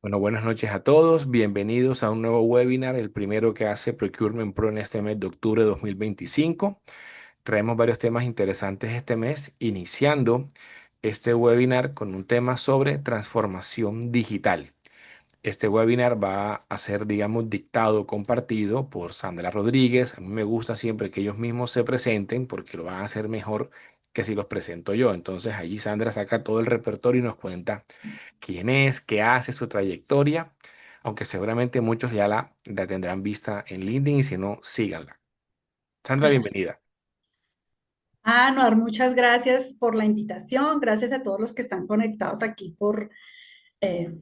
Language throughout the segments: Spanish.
Bueno, buenas noches a todos. Bienvenidos a un nuevo webinar, el primero que hace Procurement Pro en este mes de octubre de 2025. Traemos varios temas interesantes este mes, iniciando este webinar con un tema sobre transformación digital. Este webinar va a ser, digamos, dictado, compartido por Sandra Rodríguez. A mí me gusta siempre que ellos mismos se presenten porque lo van a hacer mejor que si los presento yo. Entonces allí Sandra saca todo el repertorio y nos cuenta quién es, qué hace, su trayectoria, aunque seguramente muchos ya la tendrán vista en LinkedIn y si no, síganla. Sandra, bienvenida. Noar, muchas gracias por la invitación. Gracias a todos los que están conectados aquí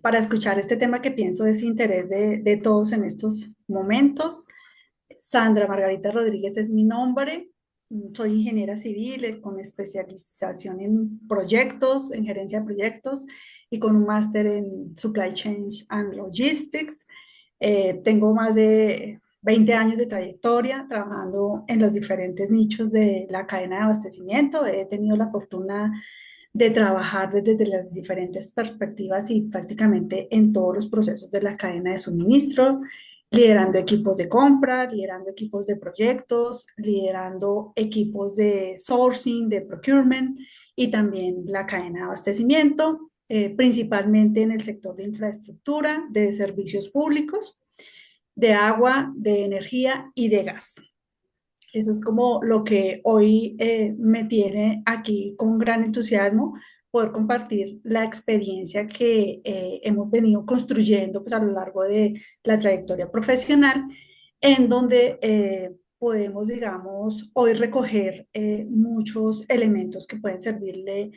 para escuchar este tema que pienso es interés de todos en estos momentos. Sandra Margarita Rodríguez es mi nombre. Soy ingeniera civil con especialización en proyectos, en gerencia de proyectos y con un máster en Supply Chain and Logistics. Tengo más de 20 años de trayectoria trabajando en los diferentes nichos de la cadena de abastecimiento. He tenido la fortuna de trabajar desde las diferentes perspectivas y prácticamente en todos los procesos de la cadena de suministro, liderando equipos de compra, liderando equipos de proyectos, liderando equipos de sourcing, de procurement y también la cadena de abastecimiento, principalmente en el sector de infraestructura, de servicios públicos, de agua, de energía y de gas. Eso es como lo que hoy me tiene aquí con gran entusiasmo, poder compartir la experiencia que hemos venido construyendo pues, a lo largo de la trayectoria profesional, en donde podemos, digamos, hoy recoger muchos elementos que pueden servirle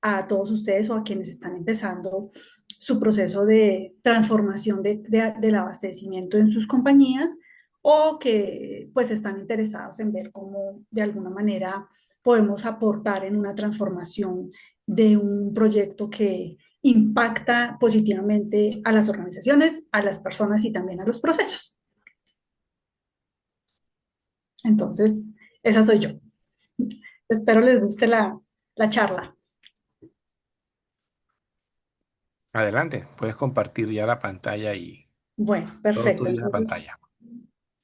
a todos ustedes o a quienes están empezando su proceso de transformación del abastecimiento en sus compañías o que pues están interesados en ver cómo de alguna manera podemos aportar en una transformación de un proyecto que impacta positivamente a las organizaciones, a las personas y también a los procesos. Entonces, esa soy yo. Espero les guste la charla. Adelante, puedes compartir ya la pantalla y Bueno, todo perfecto. tuyo es la Entonces, pantalla.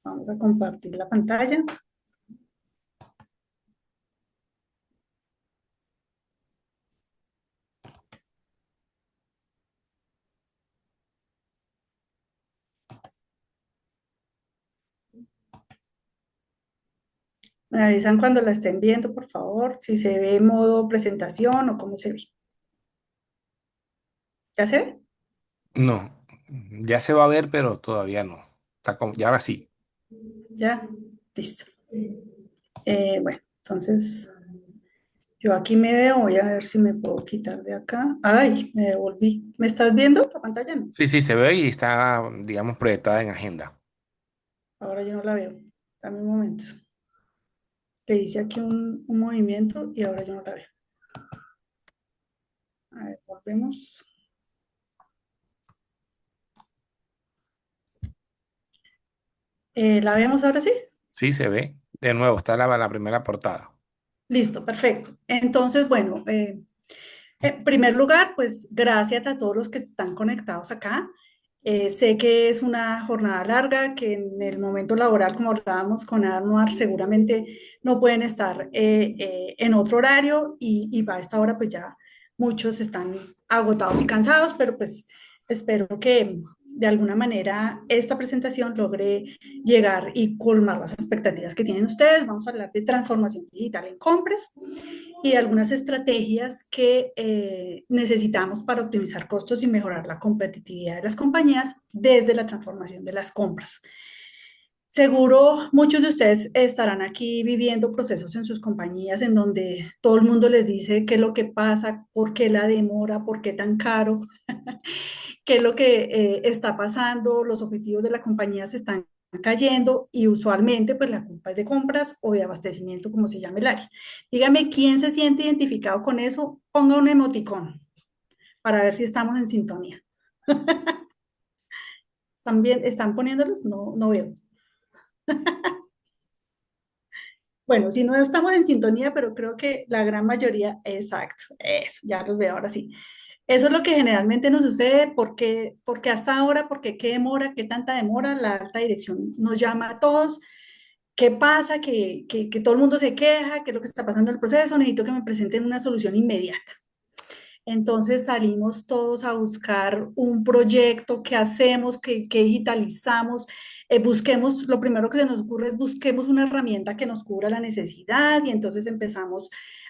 vamos a compartir la pantalla. Me avisan cuando la estén viendo, por favor, si se ve modo presentación o cómo se ve. ¿Ya se ve? No, ya se va a ver, pero todavía no. Está como, ya ahora sí. Ya, listo. Bueno, entonces yo aquí me veo, voy a ver si me puedo quitar de acá. Ay, me devolví. ¿Me estás viendo la pantalla? No, Sí, sí, se ve y está, digamos, proyectada en agenda. ahora yo no la veo. Dame un momento. Le hice aquí un movimiento y ahora yo no la veo. A ver, volvemos. ¿La vemos ahora sí? Sí, se ve. De nuevo, está la primera portada. Listo, perfecto. Entonces, bueno, en primer lugar, pues gracias a todos los que están conectados acá. Sé que es una jornada larga, que en el momento laboral, como hablábamos con Anuar, seguramente no pueden estar en otro horario y a esta hora pues ya muchos están agotados y cansados, pero pues espero que de alguna manera esta presentación logre llegar y colmar las expectativas que tienen ustedes. Vamos a hablar de transformación digital en compras y de algunas estrategias que necesitamos para optimizar costos y mejorar la competitividad de las compañías desde la transformación de las compras. Seguro muchos de ustedes estarán aquí viviendo procesos en sus compañías en donde todo el mundo les dice qué es lo que pasa, por qué la demora, por qué tan caro, qué es lo que está pasando, los objetivos de la compañía se están cayendo y usualmente pues la culpa es de compras o de abastecimiento, como se llame el área. Dígame quién se siente identificado con eso, ponga un emoticón para ver si estamos en sintonía. ¿Están bien? ¿Están poniéndolos? No, no veo. Bueno, si no estamos en sintonía, pero creo que la gran mayoría, exacto, eso, ya los veo ahora sí. Eso es lo que generalmente nos sucede porque hasta ahora, porque qué demora, qué tanta demora, la alta dirección nos llama a todos. ¿Qué pasa? Que todo el mundo se queja, qué es lo que está pasando en el proceso, necesito que me presenten una solución inmediata. Entonces salimos todos a buscar un proyecto, qué hacemos, qué digitalizamos. Busquemos, lo primero que se nos ocurre es busquemos una herramienta que nos cubra la necesidad y entonces empezamos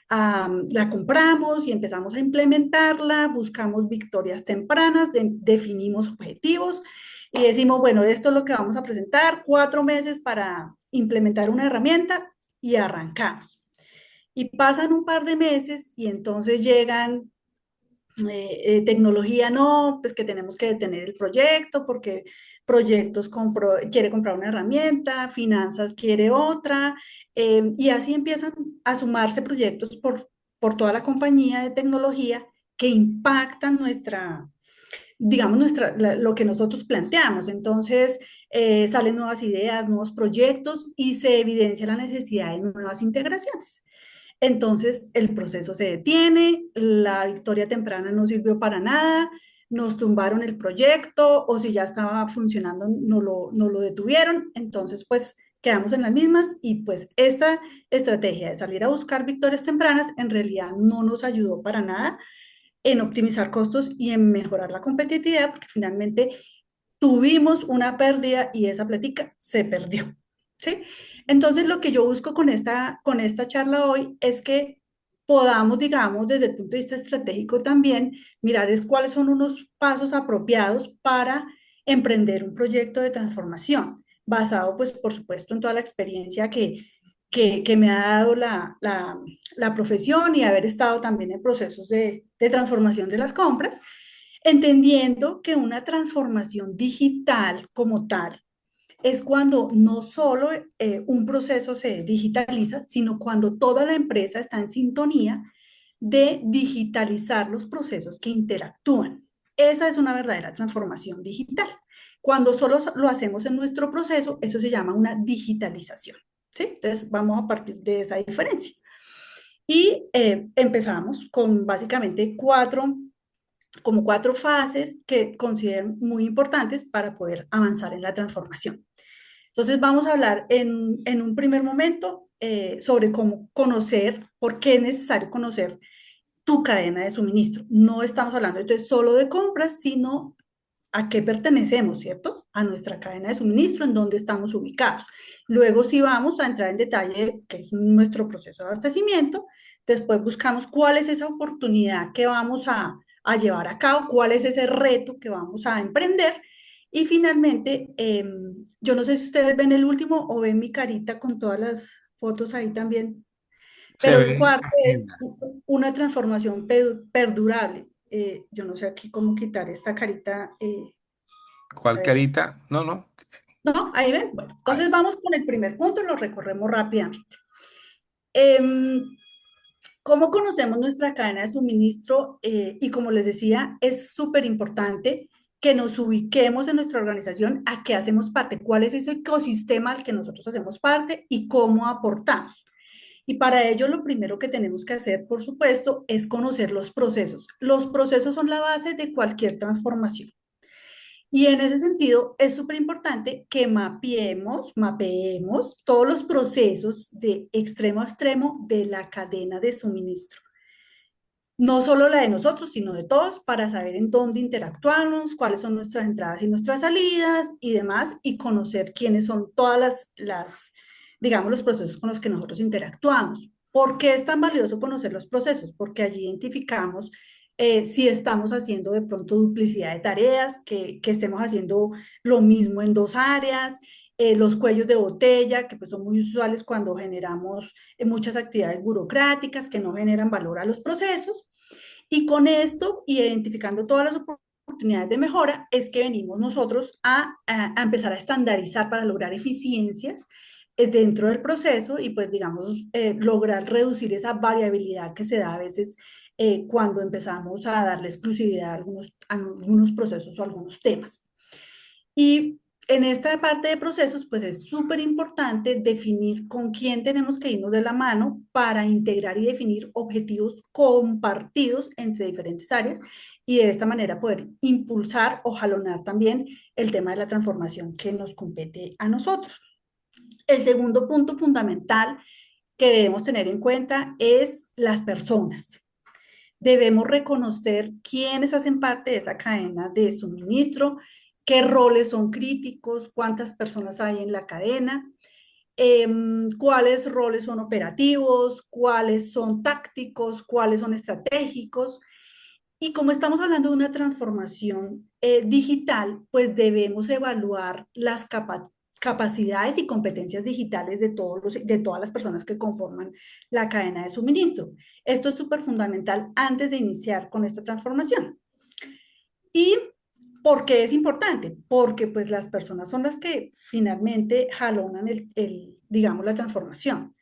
la compramos y empezamos a implementarla, buscamos victorias tempranas, definimos objetivos y decimos, bueno, esto es lo que vamos a presentar, 4 meses para implementar una herramienta y arrancamos. Y pasan un par de meses y entonces llegan tecnología no, pues que tenemos que detener el proyecto porque quiere comprar una herramienta, finanzas quiere otra, y así empiezan a sumarse proyectos por toda la compañía de tecnología que impactan digamos, lo que nosotros planteamos. Entonces, salen nuevas ideas, nuevos proyectos y se evidencia la necesidad de nuevas integraciones. Entonces el proceso se detiene, la victoria temprana no sirvió para nada, nos tumbaron el proyecto o si ya estaba funcionando no lo detuvieron, entonces pues quedamos en las mismas y pues esta estrategia de salir a buscar victorias tempranas en realidad no nos ayudó para nada en optimizar costos y en mejorar la competitividad porque finalmente tuvimos una pérdida y esa plática se perdió, ¿sí? Entonces, lo que yo busco con esta charla hoy es que podamos, digamos, desde el punto de vista estratégico también, mirar cuáles son unos pasos apropiados para emprender un proyecto de transformación, basado, pues, por supuesto, en toda la experiencia que me ha dado la profesión y haber estado también en procesos de transformación de las compras entendiendo que una transformación digital como tal es cuando no solo un proceso se digitaliza, sino cuando toda la empresa está en sintonía de digitalizar los procesos que interactúan. Esa es una verdadera transformación digital. Cuando solo lo hacemos en nuestro proceso, eso se llama una digitalización. ¿Sí? Entonces, vamos a partir de esa diferencia. Y empezamos con básicamente como cuatro fases que considero muy importantes para poder avanzar en la transformación. Entonces vamos a hablar en un primer momento sobre cómo conocer, por qué es necesario conocer tu cadena de suministro. No estamos hablando entonces solo de compras, sino a qué pertenecemos, ¿cierto? A nuestra cadena de suministro, en dónde estamos ubicados. Luego sí vamos a entrar en detalle qué es nuestro proceso de abastecimiento. Después buscamos cuál es esa oportunidad que vamos a llevar a cabo, cuál es ese reto que vamos a emprender. Y finalmente, yo no sé si ustedes ven el último o ven mi carita con todas las fotos ahí también, Se pero el ve cuarto es agenda. una transformación perdurable. Yo no sé aquí cómo quitar esta carita. A ¿Cuál ver, carita? No, no. ¿no? Ahí ven. Bueno, Ahí. entonces vamos con el primer punto, lo recorremos rápidamente. Em, ¿Cómo conocemos nuestra cadena de suministro? Y como les decía, es súper importante que nos ubiquemos en nuestra organización a qué hacemos parte, cuál es ese ecosistema al que nosotros hacemos parte y cómo aportamos. Y para ello lo primero que tenemos que hacer, por supuesto, es conocer los procesos. Los procesos son la base de cualquier transformación. Y en ese sentido es súper importante que mapeemos todos los procesos de extremo a extremo de la cadena de suministro. No solo la de nosotros, sino de todos, para saber en dónde interactuamos, cuáles son nuestras entradas y nuestras salidas y demás, y conocer quiénes son todas digamos, los procesos con los que nosotros interactuamos. ¿Por qué es tan valioso conocer los procesos? Porque allí identificamos si estamos haciendo de pronto duplicidad de tareas, que estemos haciendo lo mismo en dos áreas, los cuellos de botella, que pues son muy usuales cuando generamos muchas actividades burocráticas que no generan valor a los procesos. Y con esto, identificando todas las oportunidades de mejora, es que venimos nosotros a empezar a estandarizar para lograr eficiencias dentro del proceso y pues digamos lograr reducir esa variabilidad que se da a veces cuando empezamos a darle exclusividad a algunos procesos o algunos temas. Y en esta parte de procesos, pues es súper importante definir con quién tenemos que irnos de la mano para integrar y definir objetivos compartidos entre diferentes áreas y de esta manera poder impulsar o jalonar también el tema de la transformación que nos compete a nosotros. El segundo punto fundamental que debemos tener en cuenta es las personas. Debemos reconocer quiénes hacen parte de esa cadena de suministro, qué roles son críticos, cuántas personas hay en la cadena, cuáles roles son operativos, cuáles son tácticos, cuáles son estratégicos. Y como estamos hablando de una transformación digital, pues debemos evaluar las capacidades y competencias digitales de, de todas las personas que conforman la cadena de suministro. Esto es súper fundamental antes de iniciar con esta transformación. ¿Y por qué es importante? Porque pues las personas son las que finalmente jalonan digamos, la transformación.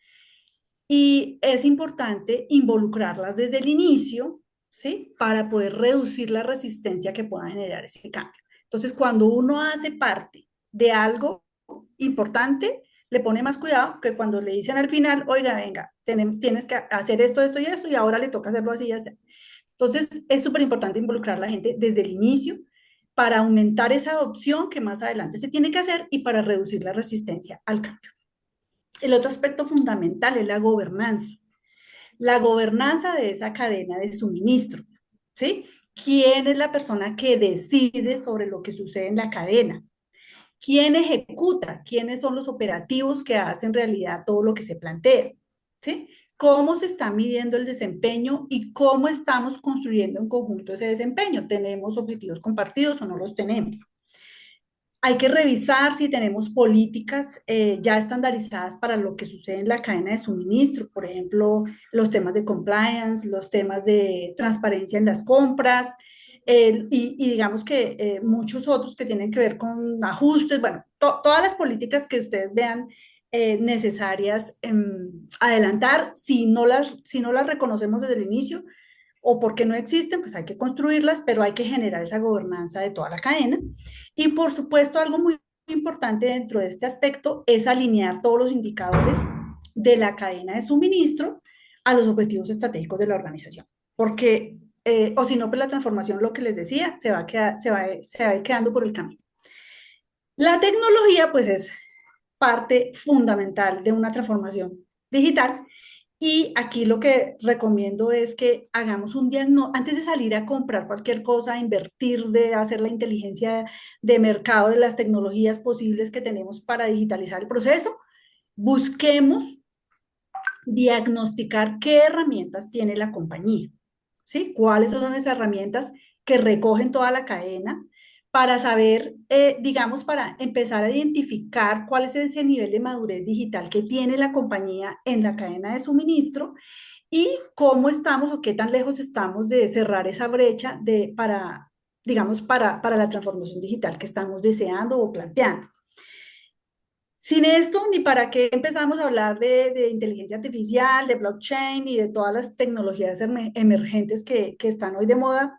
Y es importante involucrarlas desde el inicio, ¿sí? Para poder reducir la resistencia que pueda generar ese cambio. Entonces, cuando uno hace parte de algo importante, le pone más cuidado que cuando le dicen al final, oiga, venga, tienes que hacer esto, esto y esto, y ahora le toca hacerlo así y así. Entonces, es súper importante involucrar a la gente desde el inicio para aumentar esa adopción que más adelante se tiene que hacer y para reducir la resistencia al cambio. El otro aspecto fundamental es la gobernanza. La gobernanza de esa cadena de suministro, ¿sí? ¿Quién es la persona que decide sobre lo que sucede en la cadena? ¿Quién ejecuta? ¿Quiénes son los operativos que hacen realidad todo lo que se plantea? ¿Sí? ¿Cómo se está midiendo el desempeño y cómo estamos construyendo en conjunto ese desempeño? ¿Tenemos objetivos compartidos o no los tenemos? Hay que revisar si tenemos políticas ya estandarizadas para lo que sucede en la cadena de suministro, por ejemplo, los temas de compliance, los temas de transparencia en las compras, y digamos que muchos otros que tienen que ver con ajustes, bueno, todas las políticas que ustedes vean necesarias adelantar, si no las reconocemos desde el inicio, o porque no existen, pues hay que construirlas, pero hay que generar esa gobernanza de toda la cadena. Y por supuesto, algo muy importante dentro de este aspecto es alinear todos los indicadores de la cadena de suministro a los objetivos estratégicos de la organización. Porque, o si no, pues la transformación, lo que les decía, se va a ir quedando por el camino. La tecnología, pues es parte fundamental de una transformación digital. Y aquí lo que recomiendo es que hagamos un diagnóstico, antes de salir a comprar cualquier cosa, invertir, de hacer la inteligencia de mercado de las tecnologías posibles que tenemos para digitalizar el proceso, busquemos diagnosticar qué herramientas tiene la compañía, ¿sí? ¿Cuáles son esas herramientas que recogen toda la cadena para saber, digamos, para empezar a identificar cuál es ese nivel de madurez digital que tiene la compañía en la cadena de suministro y cómo estamos o qué tan lejos estamos de cerrar esa brecha para, digamos, para la transformación digital que estamos deseando o planteando? Sin esto, ni para qué empezamos a hablar de inteligencia artificial, de blockchain y de todas las tecnologías emergentes que están hoy de moda,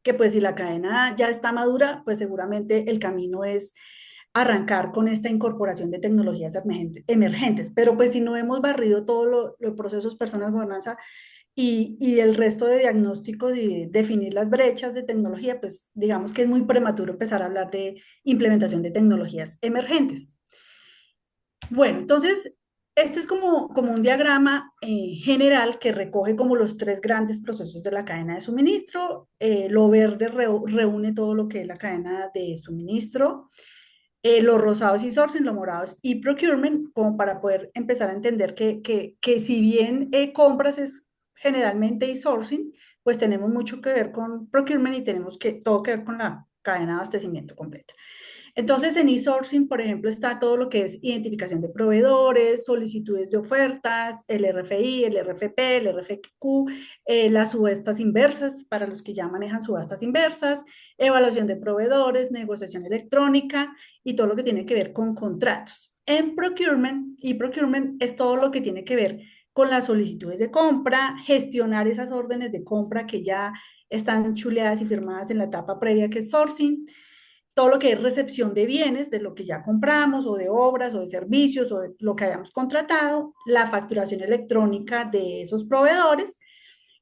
que pues si la cadena ya está madura, pues seguramente el camino es arrancar con esta incorporación de tecnologías emergentes. Pero pues si no hemos barrido todos los procesos, personas, gobernanza y el resto de diagnósticos y definir las brechas de tecnología, pues digamos que es muy prematuro empezar a hablar de implementación de tecnologías emergentes. Bueno, entonces, este es como un diagrama general que recoge como los tres grandes procesos de la cadena de suministro. Lo verde reúne todo lo que es la cadena de suministro. Los rosados y sourcing, los morados y procurement, como para poder empezar a entender que si bien compras es generalmente y sourcing, pues tenemos mucho que ver con procurement y tenemos todo que ver con la cadena de abastecimiento completa. Entonces, en e-sourcing, por ejemplo, está todo lo que es identificación de proveedores, solicitudes de ofertas, el RFI, el RFP, el RFQ, las subastas inversas, para los que ya manejan subastas inversas, evaluación de proveedores, negociación electrónica y todo lo que tiene que ver con contratos. En procurement, y procurement es todo lo que tiene que ver con las solicitudes de compra, gestionar esas órdenes de compra que ya están chuleadas y firmadas en la etapa previa que es sourcing, todo lo que es recepción de bienes, de lo que ya compramos, o de obras, o de servicios, o de lo que hayamos contratado, la facturación electrónica de esos proveedores,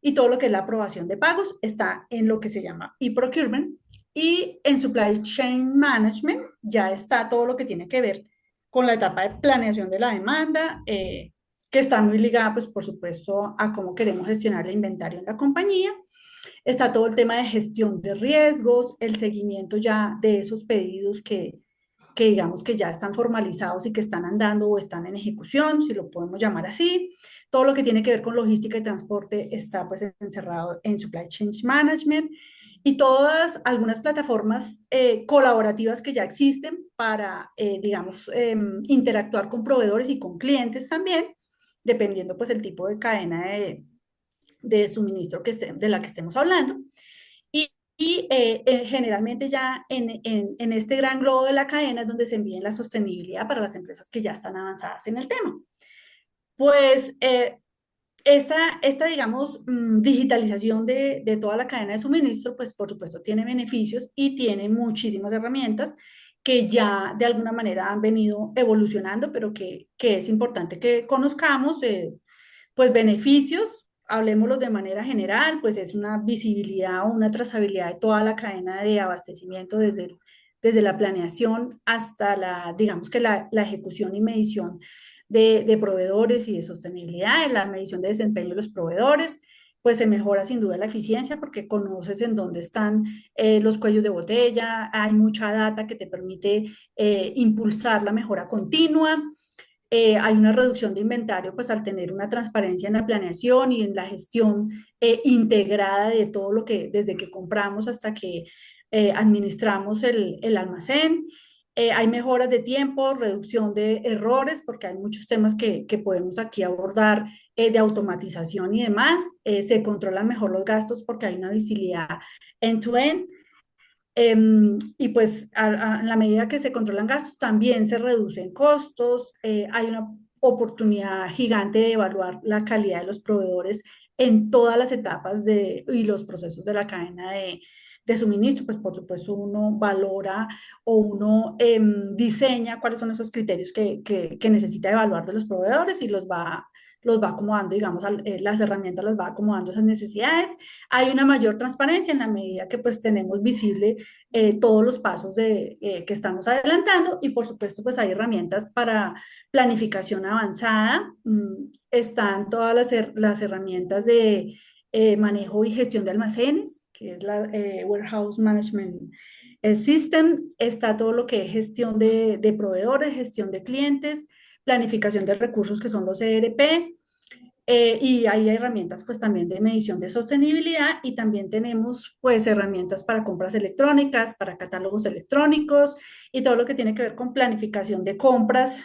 y todo lo que es la aprobación de pagos está en lo que se llama e-procurement. Y en supply chain management ya está todo lo que tiene que ver con la etapa de planeación de la demanda, que está muy ligada, pues por supuesto, a cómo queremos gestionar el inventario en la compañía. Está todo el tema de gestión de riesgos, el seguimiento ya de esos pedidos que digamos que ya están formalizados y que están andando o están en ejecución, si lo podemos llamar así. Todo lo que tiene que ver con logística y transporte está pues encerrado en Supply Chain Management y todas algunas plataformas colaborativas que ya existen para, digamos, interactuar con proveedores y con clientes también, dependiendo pues el tipo de cadena de suministro de la que estemos hablando. Generalmente ya en este gran globo de la cadena es donde se envíen la sostenibilidad para las empresas que ya están avanzadas en el tema. Pues digamos, digitalización de toda la cadena de suministro, pues por supuesto tiene beneficios y tiene muchísimas herramientas que ya de alguna manera han venido evolucionando, pero que es importante que conozcamos. Pues beneficios, hablemoslos de manera general, pues es una visibilidad o una trazabilidad de toda la cadena de abastecimiento desde la planeación hasta digamos que la ejecución y medición de proveedores y de sostenibilidad, la medición de desempeño de los proveedores, pues se mejora sin duda la eficiencia porque conoces en dónde están los cuellos de botella, hay mucha data que te permite impulsar la mejora continua. Hay una reducción de inventario, pues al tener una transparencia en la planeación y en la gestión integrada de todo lo que, desde que compramos hasta que administramos el almacén. Hay mejoras de tiempo, reducción de errores, porque hay muchos temas que podemos aquí abordar de automatización y demás. Se controlan mejor los gastos porque hay una visibilidad end-to-end. Y pues en la medida que se controlan gastos, también se reducen costos. Hay una oportunidad gigante de evaluar la calidad de los proveedores en todas las etapas y los procesos de la cadena de suministro. Pues por supuesto uno valora o uno diseña cuáles son esos criterios que necesita evaluar de los proveedores y los va acomodando, digamos, las herramientas las va acomodando a esas necesidades. Hay una mayor transparencia en la medida que pues tenemos visible todos los pasos que estamos adelantando y por supuesto pues hay herramientas para planificación avanzada. Están todas las herramientas de manejo y gestión de almacenes, que es la Warehouse Management System. Está todo lo que es gestión de proveedores, gestión de clientes, planificación de recursos que son los ERP. Y hay herramientas pues también de medición de sostenibilidad y también tenemos pues herramientas para compras electrónicas, para catálogos electrónicos y todo lo que tiene que ver con planificación de compras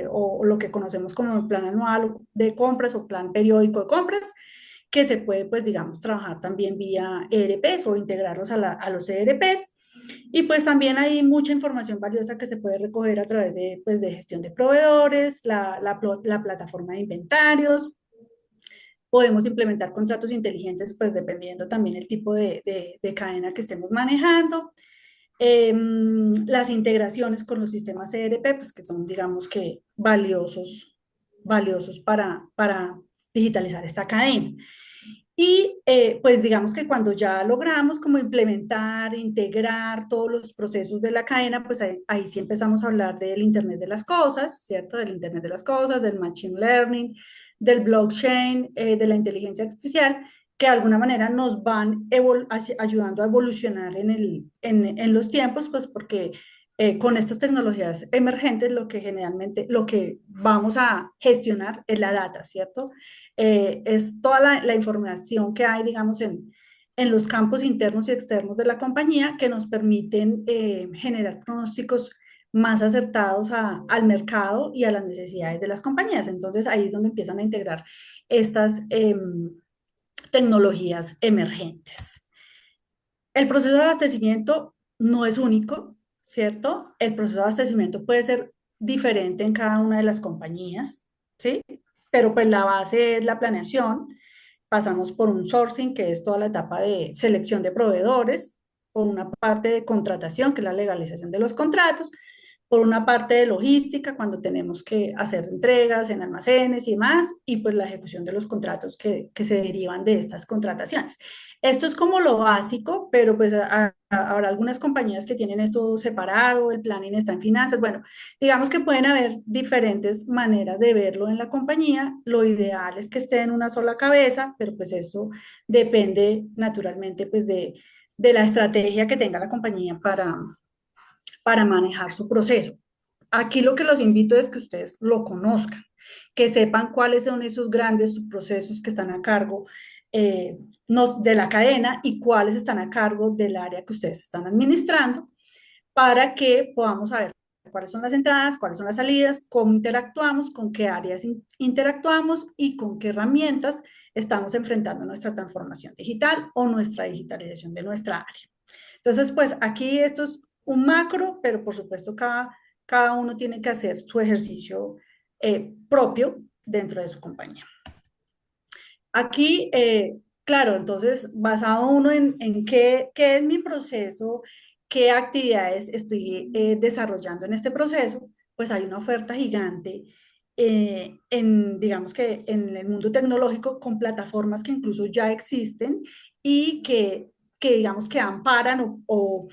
o lo que conocemos como el plan anual de compras o plan periódico de compras, que se puede pues digamos trabajar también vía ERPs o integrarlos a los ERPs. Y pues también hay mucha información valiosa que se puede recoger a través pues, de gestión de proveedores, la plataforma de inventarios. Podemos implementar contratos inteligentes, pues dependiendo también el tipo de cadena que estemos manejando. Las integraciones con los sistemas ERP, pues que son, digamos que, valiosos para digitalizar esta cadena. Y pues digamos que cuando ya logramos como implementar, integrar todos los procesos de la cadena, pues ahí sí empezamos a hablar del Internet de las cosas, ¿cierto? Del Internet de las cosas, del Machine Learning, del blockchain, de la inteligencia artificial, que de alguna manera nos van ayudando a evolucionar en los tiempos, pues porque con estas tecnologías emergentes lo que generalmente, lo que vamos a gestionar es la data, ¿cierto? Es toda la información que hay, digamos, en los campos internos y externos de la compañía que nos permiten generar pronósticos más acertados al mercado y a las necesidades de las compañías. Entonces ahí es donde empiezan a integrar estas tecnologías emergentes. El proceso de abastecimiento no es único, ¿cierto? El proceso de abastecimiento puede ser diferente en cada una de las compañías, ¿sí? Pero pues la base es la planeación. Pasamos por un sourcing, que es toda la etapa de selección de proveedores, por una parte de contratación, que es la legalización de los contratos. por una parte de logística, cuando tenemos que hacer entregas en almacenes y demás, y pues la ejecución de los contratos que se derivan de estas contrataciones. Esto es como lo básico, pero pues habrá algunas compañías que tienen esto separado, el planning está en finanzas. Bueno, digamos que pueden haber diferentes maneras de verlo en la compañía. Lo ideal es que esté en una sola cabeza, pero pues eso depende naturalmente pues de la estrategia que tenga la compañía para manejar su proceso. Aquí lo que los invito es que ustedes lo conozcan, que sepan cuáles son esos grandes subprocesos que están a cargo de la cadena y cuáles están a cargo del área que ustedes están administrando para que podamos saber cuáles son las entradas, cuáles son las salidas, cómo interactuamos, con qué áreas interactuamos y con qué herramientas estamos enfrentando nuestra transformación digital o nuestra digitalización de nuestra área. Entonces, pues aquí esto es un macro, pero por supuesto cada uno tiene que hacer su ejercicio propio dentro de su compañía. Aquí, claro, entonces, basado uno en qué es mi proceso, qué actividades estoy desarrollando en este proceso, pues hay una oferta gigante digamos que en el mundo tecnológico con plataformas que incluso ya existen y que digamos que amparan o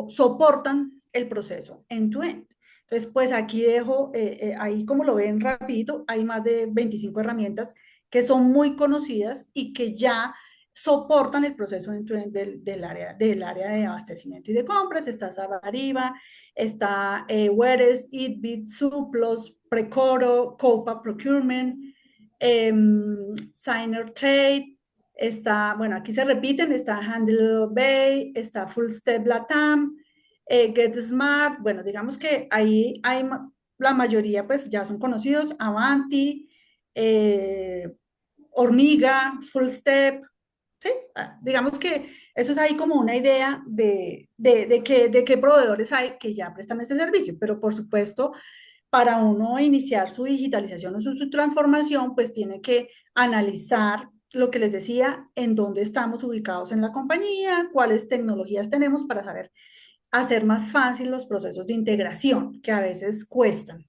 soportan el proceso end-to-end. Entonces, pues aquí dejo, ahí como lo ven rapidito, hay más de 25 herramientas que son muy conocidas y que ya soportan el proceso dentro del área de abastecimiento y de compras. Está Sabariba, está Weres, Itbit, Suplos, Precoro, Copa Procurement, Signer Trade, está, bueno, aquí se repiten, está Handle Bay, está Full Step Latam, Get Smart, bueno, digamos que ahí hay la mayoría pues ya son conocidos, Avanti, eh, Hormiga, Full Step, ¿sí? Digamos que eso es ahí como una idea de qué proveedores hay que ya prestan ese servicio, pero por supuesto, para uno iniciar su digitalización o su transformación, pues tiene que analizar lo que les decía, en dónde estamos ubicados en la compañía, cuáles tecnologías tenemos para saber hacer más fácil los procesos de integración, que a veces cuestan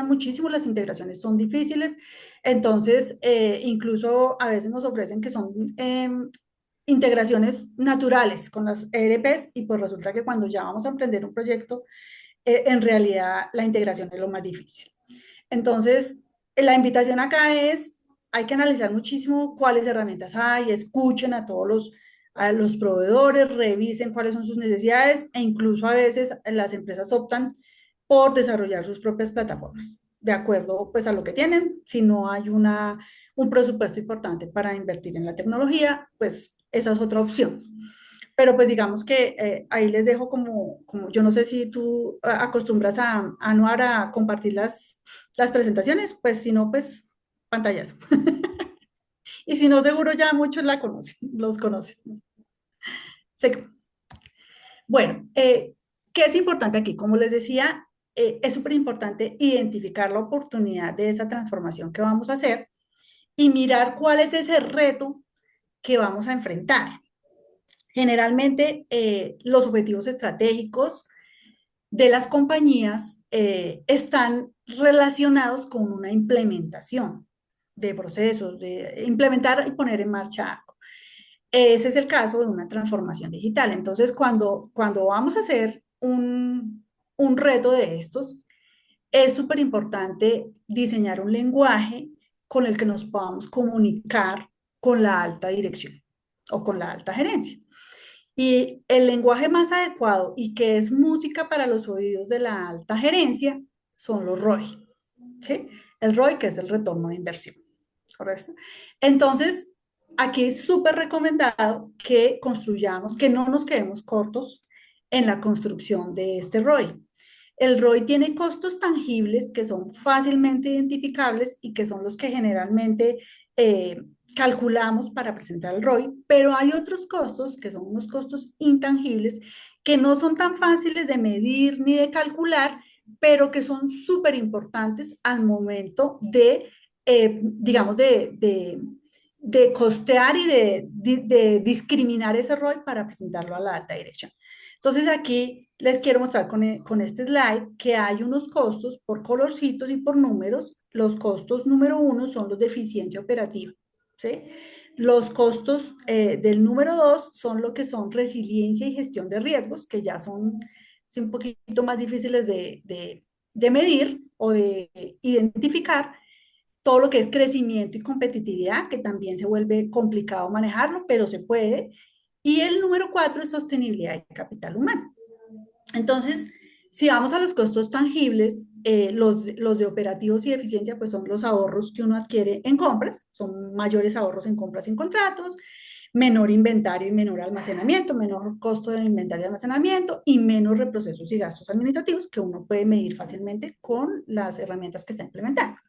muchísimo, las integraciones son difíciles, entonces incluso a veces nos ofrecen que son integraciones naturales con las ERPs y pues resulta que cuando ya vamos a emprender un proyecto, en realidad la integración es lo más difícil. Entonces, la invitación acá es, hay que analizar muchísimo cuáles herramientas hay, escuchen a los proveedores, revisen cuáles son sus necesidades e incluso a veces las empresas optan por desarrollar sus propias plataformas, de acuerdo pues a lo que tienen. Si no hay un presupuesto importante para invertir en la tecnología, pues esa es otra opción. Pero pues digamos que ahí les dejo como yo no sé si tú acostumbras a Anuar a compartir las presentaciones, pues si no, pues pantallazo. Y si no, seguro ya muchos la conocen, los conocen. Sé- Bueno, ¿qué es importante aquí? Como les decía, es súper importante identificar la oportunidad de esa transformación que vamos a hacer y mirar cuál es ese reto que vamos a enfrentar. Generalmente, los objetivos estratégicos de las compañías están relacionados con una implementación de procesos, de implementar y poner en marcha algo. Ese es el caso de una transformación digital. Entonces, cuando vamos a hacer un reto de estos, es súper importante diseñar un lenguaje con el que nos podamos comunicar con la alta dirección o con la alta gerencia. Y el lenguaje más adecuado y que es música para los oídos de la alta gerencia son los ROI, ¿sí? El ROI, que es el retorno de inversión, ¿correcto? Entonces, aquí es súper recomendado que construyamos, que no nos quedemos cortos en la construcción de este ROI. El ROI tiene costos tangibles que son fácilmente identificables y que son los que generalmente eh, calculamos para presentar el ROI, pero hay otros costos que son unos costos intangibles que no son tan fáciles de medir ni de calcular, pero que son súper importantes al momento de, digamos, de costear y de discriminar ese ROI para presentarlo a la alta dirección. Entonces aquí les quiero mostrar con este slide que hay unos costos por colorcitos y por números. Los costos número uno son los de eficiencia operativa, ¿sí? Los costos del número dos son lo que son resiliencia y gestión de riesgos, que ya son sí, un poquito más difíciles de medir o de identificar. Todo lo que es crecimiento y competitividad, que también se vuelve complicado manejarlo, pero se puede. Y el número cuatro es sostenibilidad y capital humano. Entonces, si vamos a los costos tangibles, los de operativos y de eficiencia, pues son los ahorros que uno adquiere en compras, son mayores ahorros en compras y en contratos, menor inventario y menor almacenamiento, menor costo de inventario y almacenamiento y menos reprocesos y gastos administrativos que uno puede medir fácilmente con las herramientas que está implementando.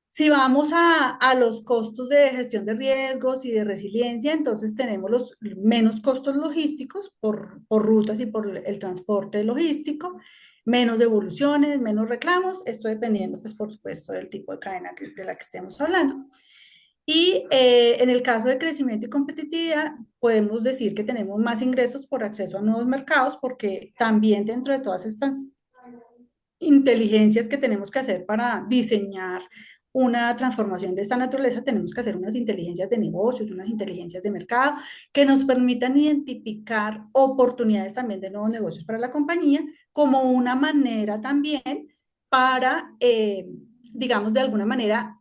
Si vamos a los costos de gestión de riesgos y de resiliencia, entonces tenemos los menos costos logísticos por rutas y por el transporte logístico, menos devoluciones, menos reclamos, esto dependiendo, pues, por supuesto, del tipo de cadena de la que estemos hablando. Y en el caso de crecimiento y competitividad, podemos decir que tenemos más ingresos por acceso a nuevos mercados, porque también dentro de todas estas inteligencias que tenemos que hacer para diseñar una transformación de esta naturaleza, tenemos que hacer unas inteligencias de negocios, unas inteligencias de mercado que nos permitan identificar oportunidades también de nuevos negocios para la compañía, como una manera también para, digamos, de alguna manera,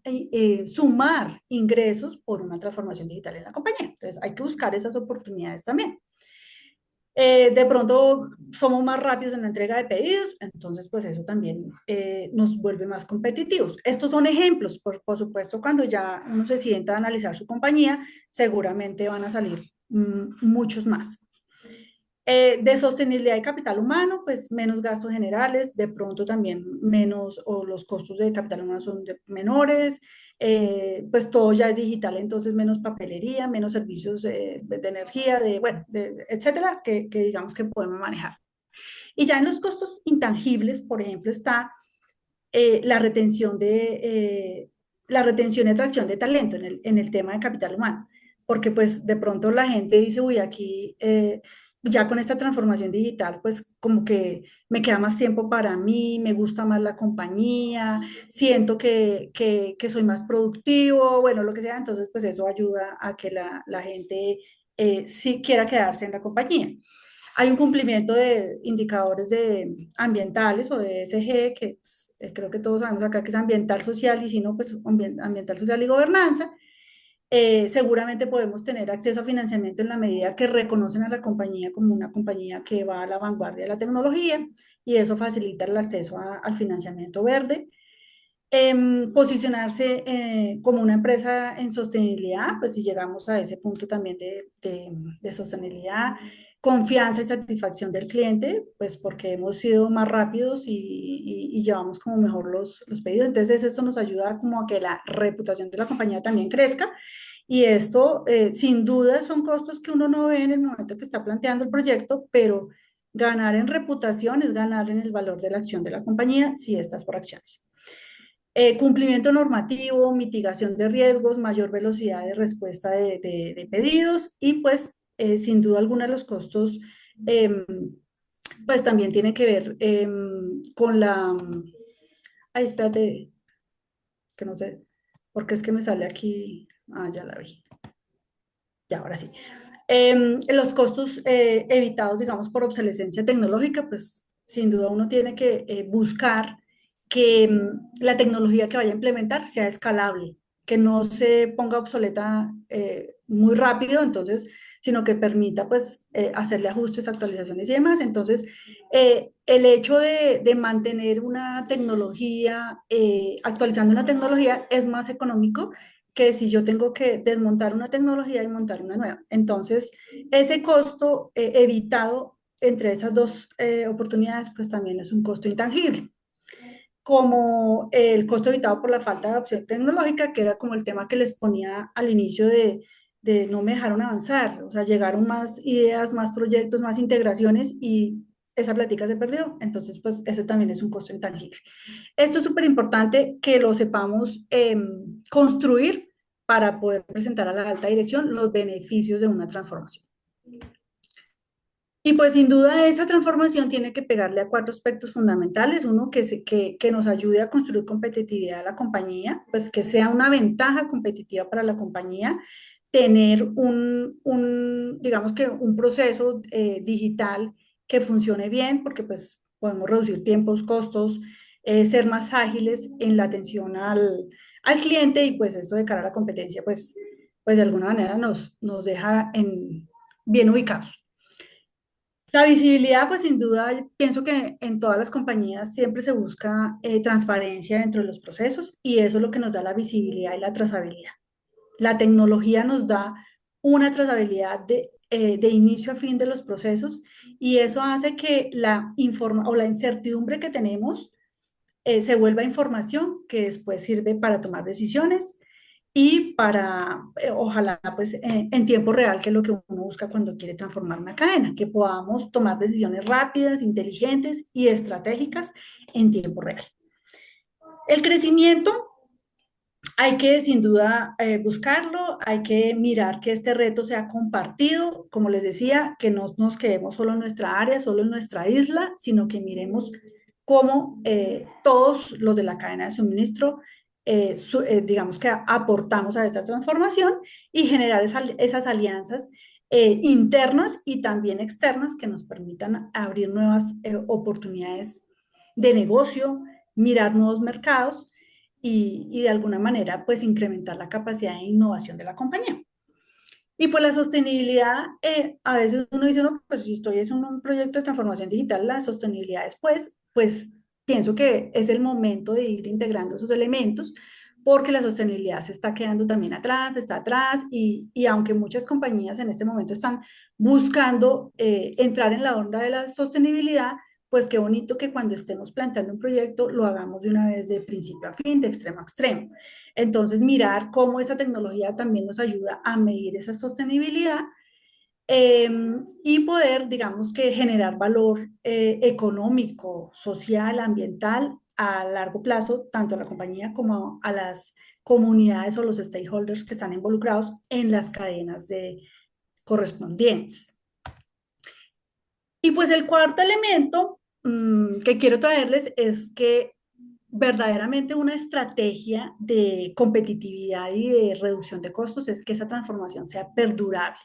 sumar ingresos por una transformación digital en la compañía. Entonces, hay que buscar esas oportunidades también. De pronto somos más rápidos en la entrega de pedidos, entonces pues eso también nos vuelve más competitivos. Estos son ejemplos, por supuesto, cuando ya uno se sienta a analizar su compañía, seguramente van a salir muchos más. De sostenibilidad y capital humano, pues menos gastos generales, de pronto también menos, o los costos de capital humano son menores, pues todo ya es digital, entonces menos papelería, menos servicios de energía, bueno, etcétera, que digamos que podemos manejar. Y ya en los costos intangibles, por ejemplo, está la retención la retención y atracción de talento en el tema de capital humano, porque pues de pronto la gente dice, uy, aquí ya con esta transformación digital, pues como que me queda más tiempo para mí, me gusta más la compañía, siento que soy más productivo, bueno, lo que sea, entonces pues eso ayuda a que la gente sí quiera quedarse en la compañía. Hay un cumplimiento de indicadores ambientales o de ESG, que pues, creo que todos sabemos acá que es ambiental, social y si no, pues ambiental, social y gobernanza. Seguramente podemos tener acceso a financiamiento en la medida que reconocen a la compañía como una compañía que va a la vanguardia de la tecnología y eso facilita el acceso al financiamiento verde. Posicionarse como una empresa en sostenibilidad, pues si llegamos a ese punto también de sostenibilidad, confianza y satisfacción del cliente, pues porque hemos sido más rápidos y llevamos como mejor los pedidos. Entonces esto nos ayuda como a que la reputación de la compañía también crezca y esto sin duda son costos que uno no ve en el momento que está planteando el proyecto, pero ganar en reputación es ganar en el valor de la acción de la compañía si estás por acciones. Cumplimiento normativo, mitigación de riesgos, mayor velocidad de respuesta de pedidos y pues sin duda alguna los costos em, pues también tienen que ver con la... Ay, espérate, que no sé, porque es que me sale aquí... Ah, ya la vi. Ya, ahora sí. Los costos evitados, digamos, por obsolescencia tecnológica, pues sin duda uno tiene que buscar que la tecnología que vaya a implementar sea escalable, que no se ponga obsoleta muy rápido, entonces, sino que permita pues hacerle ajustes, actualizaciones y demás. Entonces, el hecho de mantener una tecnología, actualizando una tecnología es más económico que si yo tengo que desmontar una tecnología y montar una nueva. Entonces, ese costo evitado entre esas dos oportunidades, pues también es un costo intangible, como el costo evitado por la falta de adopción tecnológica, que era como el tema que les ponía al inicio de no me dejaron avanzar, o sea, llegaron más ideas, más proyectos, más integraciones y esa plática se perdió, entonces pues eso también es un costo intangible. Esto es súper importante que lo sepamos construir para poder presentar a la alta dirección los beneficios de una transformación. Y pues sin duda esa transformación tiene que pegarle a cuatro aspectos fundamentales. Uno, que nos ayude a construir competitividad a la compañía, pues que sea una ventaja competitiva para la compañía, tener digamos que un proceso digital que funcione bien, porque pues podemos reducir tiempos, costos, ser más ágiles en la atención al cliente y pues esto de cara a la competencia, pues de alguna manera nos deja bien ubicados. La visibilidad, pues sin duda, pienso que en todas las compañías siempre se busca transparencia dentro de los procesos y eso es lo que nos da la visibilidad y la trazabilidad. La tecnología nos da una trazabilidad de inicio a fin de los procesos y eso hace que la incertidumbre que tenemos se vuelva información que después sirve para tomar decisiones y para, ojalá, pues en tiempo real, que es lo que uno busca cuando quiere transformar una cadena, que podamos tomar decisiones rápidas, inteligentes y estratégicas en tiempo real. El crecimiento hay que sin duda buscarlo, hay que mirar que este reto sea compartido, como les decía, que no nos quedemos solo en nuestra área, solo en nuestra isla, sino que miremos cómo todos los de la cadena de suministro, digamos que aportamos a esta transformación y generar esas alianzas internas y también externas que nos permitan abrir nuevas oportunidades de negocio, mirar nuevos mercados y de alguna manera pues incrementar la capacidad de innovación de la compañía. Y pues la sostenibilidad, a veces uno dice, no, pues si estoy en un proyecto de transformación digital, la sostenibilidad después, pues pienso que es el momento de ir integrando esos elementos porque la sostenibilidad se está quedando también atrás, está atrás y aunque muchas compañías en este momento están buscando entrar en la onda de la sostenibilidad, pues qué bonito que cuando estemos planteando un proyecto lo hagamos de una vez de principio a fin, de extremo a extremo. Entonces, mirar cómo esa tecnología también nos ayuda a medir esa sostenibilidad eh, y poder, digamos que, generar valor económico, social, ambiental a largo plazo, tanto a la compañía como a las comunidades o los stakeholders que están involucrados en las cadenas de correspondientes. Y pues el cuarto elemento que quiero traerles es que verdaderamente una estrategia de competitividad y de reducción de costos es que esa transformación sea perdurable,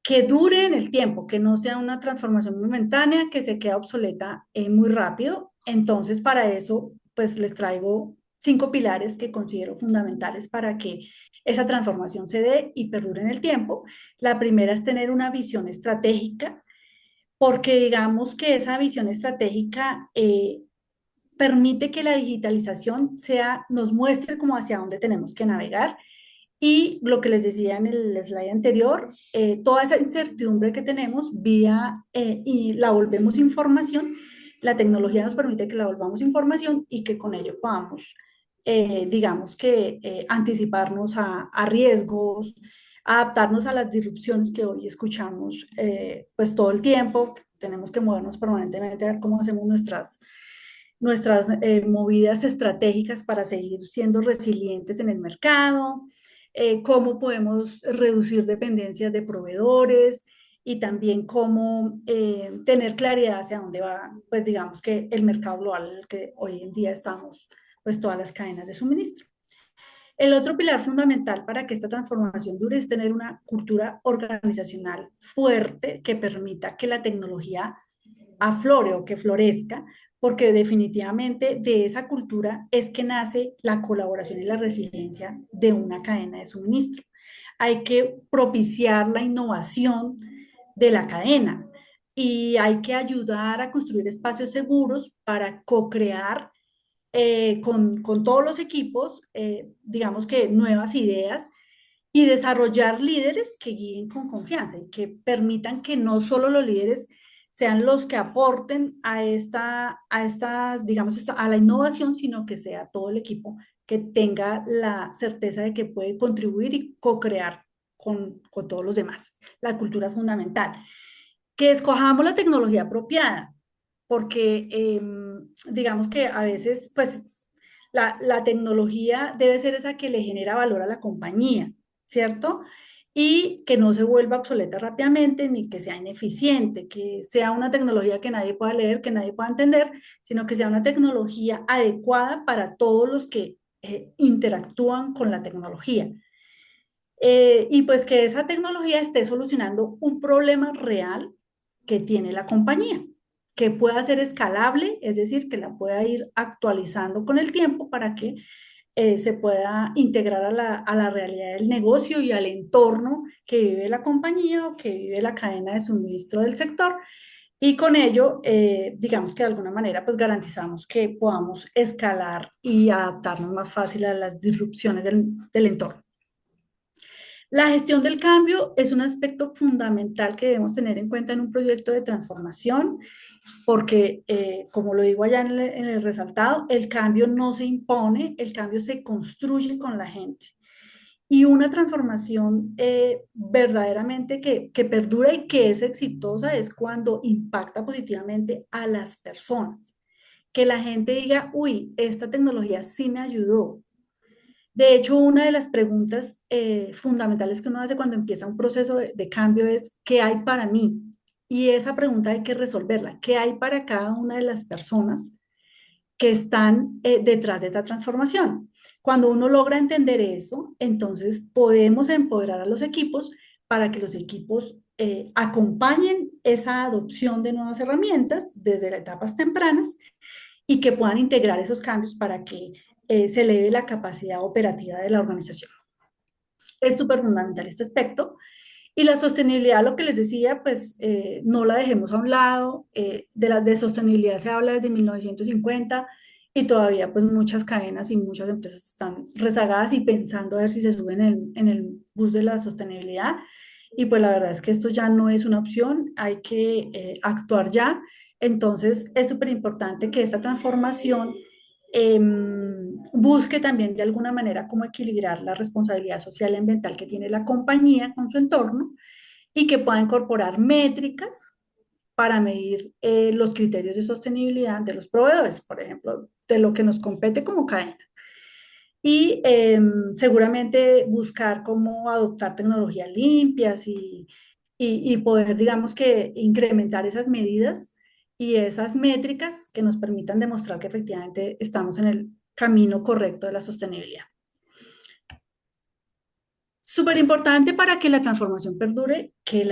que dure en el tiempo, que no sea una transformación momentánea que se queda obsoleta muy rápido. Entonces, para eso, pues les traigo 5 pilares que considero fundamentales para que esa transformación se dé y perdure en el tiempo. La primera es tener una visión estratégica, porque digamos que esa visión estratégica permite que la digitalización nos muestre como hacia dónde tenemos que navegar. Y lo que les decía en el slide anterior, toda esa incertidumbre que tenemos y la volvemos información, la tecnología nos permite que la volvamos información y que con ello podamos, digamos que, anticiparnos a riesgos, adaptarnos a las disrupciones que hoy escuchamos pues todo el tiempo. Tenemos que movernos permanentemente a ver cómo hacemos nuestras movidas estratégicas para seguir siendo resilientes en el mercado, cómo podemos reducir dependencias de proveedores y también cómo tener claridad hacia dónde va, pues digamos que el mercado global en el que hoy en día estamos, pues todas las cadenas de suministro. El otro pilar fundamental para que esta transformación dure es tener una cultura organizacional fuerte que permita que la tecnología aflore o que florezca, porque definitivamente de esa cultura es que nace la colaboración y la resiliencia de una cadena de suministro. Hay que propiciar la innovación de la cadena y hay que ayudar a construir espacios seguros para co-crear con todos los equipos, digamos que nuevas ideas y desarrollar líderes que guíen con confianza y que permitan que no solo los líderes sean los que aporten digamos, a la innovación, sino que sea todo el equipo que tenga la certeza de que puede contribuir y co-crear con todos los demás. La cultura es fundamental. Que escojamos la tecnología apropiada, porque digamos que a veces, pues, la tecnología debe ser esa que le genera valor a la compañía, ¿cierto? Y que no se vuelva obsoleta rápidamente ni que sea ineficiente, que sea una tecnología que nadie pueda leer, que nadie pueda entender, sino que sea una tecnología adecuada para todos los que interactúan con la tecnología. Y pues que esa tecnología esté solucionando un problema real que tiene la compañía, que pueda ser escalable, es decir, que la pueda ir actualizando con el tiempo para que se pueda integrar a la realidad del negocio y al entorno que vive la compañía o que vive la cadena de suministro del sector. Y con ello, digamos que de alguna manera, pues garantizamos que podamos escalar y adaptarnos más fácil a las disrupciones del entorno. La gestión del cambio es un aspecto fundamental que debemos tener en cuenta en un proyecto de transformación, porque, como lo digo allá en el resaltado, el cambio no se impone, el cambio se construye con la gente. Y una transformación verdaderamente que perdura y que es exitosa es cuando impacta positivamente a las personas. Que la gente diga, uy, esta tecnología sí me ayudó. De hecho, una de las preguntas fundamentales que uno hace cuando empieza un proceso de cambio es, ¿qué hay para mí? Y esa pregunta hay que resolverla. ¿Qué hay para cada una de las personas que están detrás de esta transformación? Cuando uno logra entender eso, entonces podemos empoderar a los equipos para que los equipos acompañen esa adopción de nuevas herramientas desde las etapas tempranas y que puedan integrar esos cambios para que se eleve la capacidad operativa de la organización. Es súper fundamental este aspecto. Y la sostenibilidad, lo que les decía, pues no la dejemos a un lado. De sostenibilidad se habla desde 1950 y todavía pues muchas cadenas y muchas empresas están rezagadas y pensando a ver si se suben en el bus de la sostenibilidad. Y pues la verdad es que esto ya no es una opción, hay que actuar ya. Entonces es súper importante que esta transformación busque también de alguna manera cómo equilibrar la responsabilidad social y ambiental que tiene la compañía con su entorno y que pueda incorporar métricas para medir los criterios de sostenibilidad de los proveedores, por ejemplo, de lo que nos compete como cadena. Y seguramente buscar cómo adoptar tecnologías limpias y poder, digamos que, incrementar esas medidas y esas métricas que nos permitan demostrar que efectivamente estamos en el camino correcto de la sostenibilidad. Súper importante para que la transformación perdure, que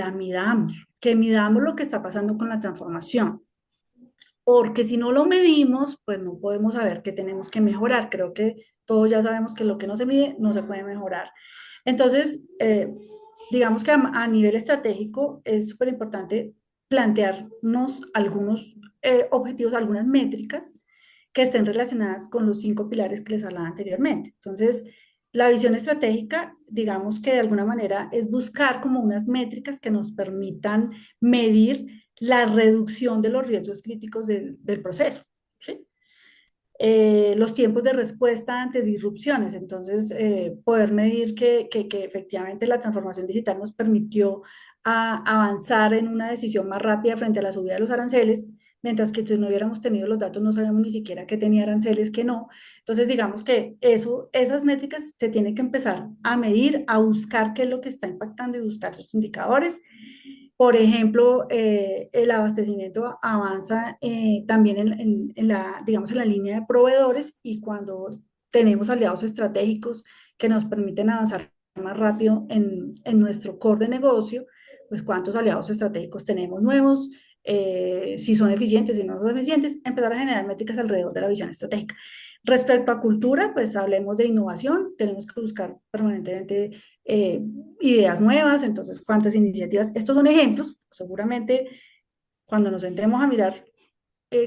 midamos lo que está pasando con la transformación, porque si no lo medimos, pues no podemos saber qué tenemos que mejorar. Creo que todos ya sabemos que lo que no se mide no se puede mejorar. Entonces, digamos que a nivel estratégico es súper importante plantearnos algunos objetivos, algunas métricas que estén relacionadas con los 5 pilares que les hablaba anteriormente. Entonces, la visión estratégica, digamos que de alguna manera es buscar como unas métricas que nos permitan medir la reducción de los riesgos críticos del proceso, ¿sí? Los tiempos de respuesta ante disrupciones. Entonces, poder medir que efectivamente la transformación digital nos permitió avanzar en una decisión más rápida frente a la subida de los aranceles, mientras que si no hubiéramos tenido los datos no sabíamos ni siquiera qué tenía aranceles, qué no. Entonces, digamos que esas métricas se tienen que empezar a medir, a buscar qué es lo que está impactando y buscar esos indicadores. Por ejemplo, el abastecimiento avanza también en la, digamos, en la línea de proveedores y cuando tenemos aliados estratégicos que nos permiten avanzar más rápido en nuestro core de negocio, pues cuántos aliados estratégicos tenemos nuevos, si son eficientes, si no son eficientes, empezar a generar métricas alrededor de la visión estratégica. Respecto a cultura, pues hablemos de innovación, tenemos que buscar permanentemente eh, ideas nuevas, entonces cuántas iniciativas. Estos son ejemplos, seguramente cuando nos entremos a mirar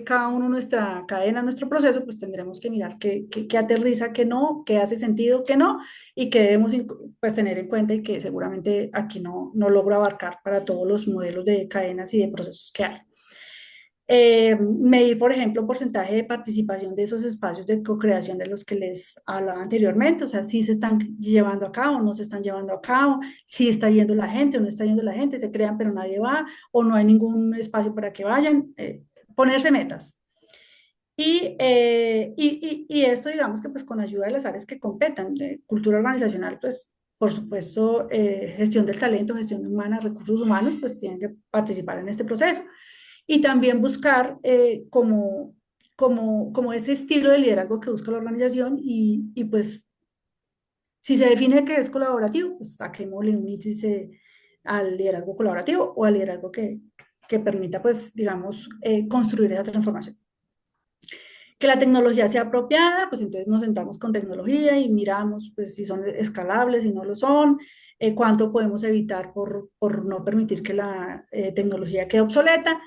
cada uno nuestra cadena, nuestro proceso, pues tendremos que mirar qué aterriza, qué no, qué hace sentido, qué no, y qué debemos pues, tener en cuenta y que seguramente aquí no logro abarcar para todos los modelos de cadenas y de procesos que hay. Medir, por ejemplo, porcentaje de participación de esos espacios de co-creación de los que les hablaba anteriormente, o sea, si se están llevando a cabo, no se están llevando a cabo, si está yendo la gente o no está yendo la gente, se crean pero nadie va, o no hay ningún espacio para que vayan, ponerse metas. Y esto, digamos que pues con ayuda de las áreas que competan, de cultura organizacional, pues por supuesto, gestión del talento, gestión humana, recursos humanos, pues tienen que participar en este proceso. Y también buscar como ese estilo de liderazgo que busca la organización y pues si se define que es colaborativo, pues saquémosle un índice al liderazgo colaborativo o al liderazgo que permita, pues, digamos, construir esa transformación. Que la tecnología sea apropiada, pues entonces nos sentamos con tecnología y miramos pues, si son escalables, si no lo son, cuánto podemos evitar por no permitir que la tecnología quede obsoleta,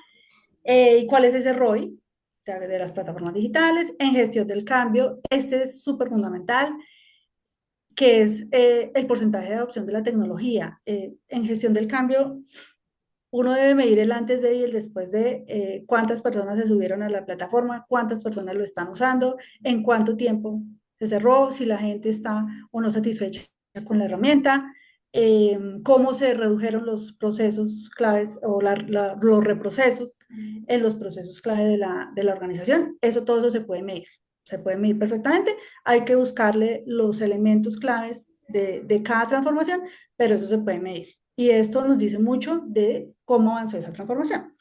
y cuál es ese ROI de las plataformas digitales en gestión del cambio. Este es súper fundamental, que es el porcentaje de adopción de la tecnología. En gestión del cambio, uno debe medir el antes de y el después de cuántas personas se subieron a la plataforma, cuántas personas lo están usando, en cuánto tiempo se cerró, si la gente está o no satisfecha con la herramienta, cómo se redujeron los procesos claves o los reprocesos en los procesos clave de la organización. Todo eso se puede medir perfectamente. Hay que buscarle los elementos claves de cada transformación, pero eso se puede medir. Y esto nos dice mucho de cómo avanzó esa transformación.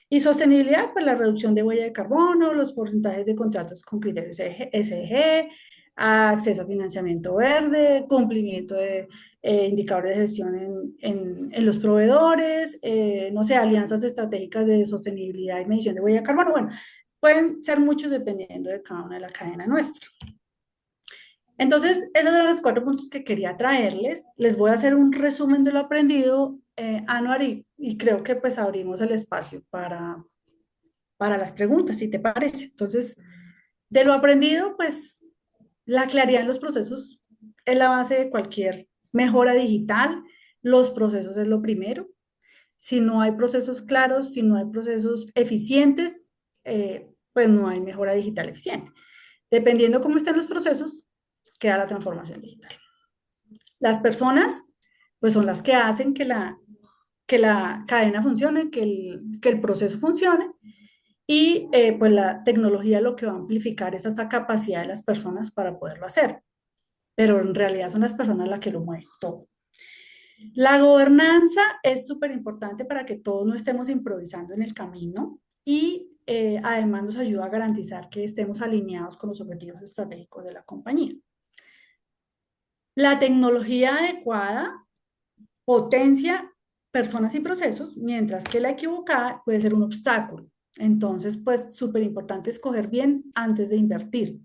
Y sostenibilidad, pues la reducción de huella de carbono, los porcentajes de contratos con criterios ESG, acceso a financiamiento verde, cumplimiento de indicadores de gestión en los proveedores, no sé, alianzas estratégicas de sostenibilidad y medición de huella de carbono. Bueno, pueden ser muchos dependiendo de cada una de la cadena nuestra. Entonces, esos eran los 4 puntos que quería traerles. Les voy a hacer un resumen de lo aprendido, Anuar, y creo que pues abrimos el espacio para las preguntas, si te parece. Entonces, de lo aprendido, pues la claridad en los procesos es la base de cualquier mejora digital. Los procesos es lo primero. Si no hay procesos claros, si no hay procesos eficientes, pues no hay mejora digital eficiente. Dependiendo cómo estén los procesos, queda la transformación digital. Las personas, pues son las que hacen que la cadena funcione, que el proceso funcione, y pues la tecnología lo que va a amplificar es esa capacidad de las personas para poderlo hacer, pero en realidad son las personas las que lo mueven todo. La gobernanza es súper importante para que todos no estemos improvisando en el camino y además nos ayuda a garantizar que estemos alineados con los objetivos estratégicos de la compañía. La tecnología adecuada potencia personas y procesos, mientras que la equivocada puede ser un obstáculo. Entonces, pues súper importante escoger bien antes de invertir.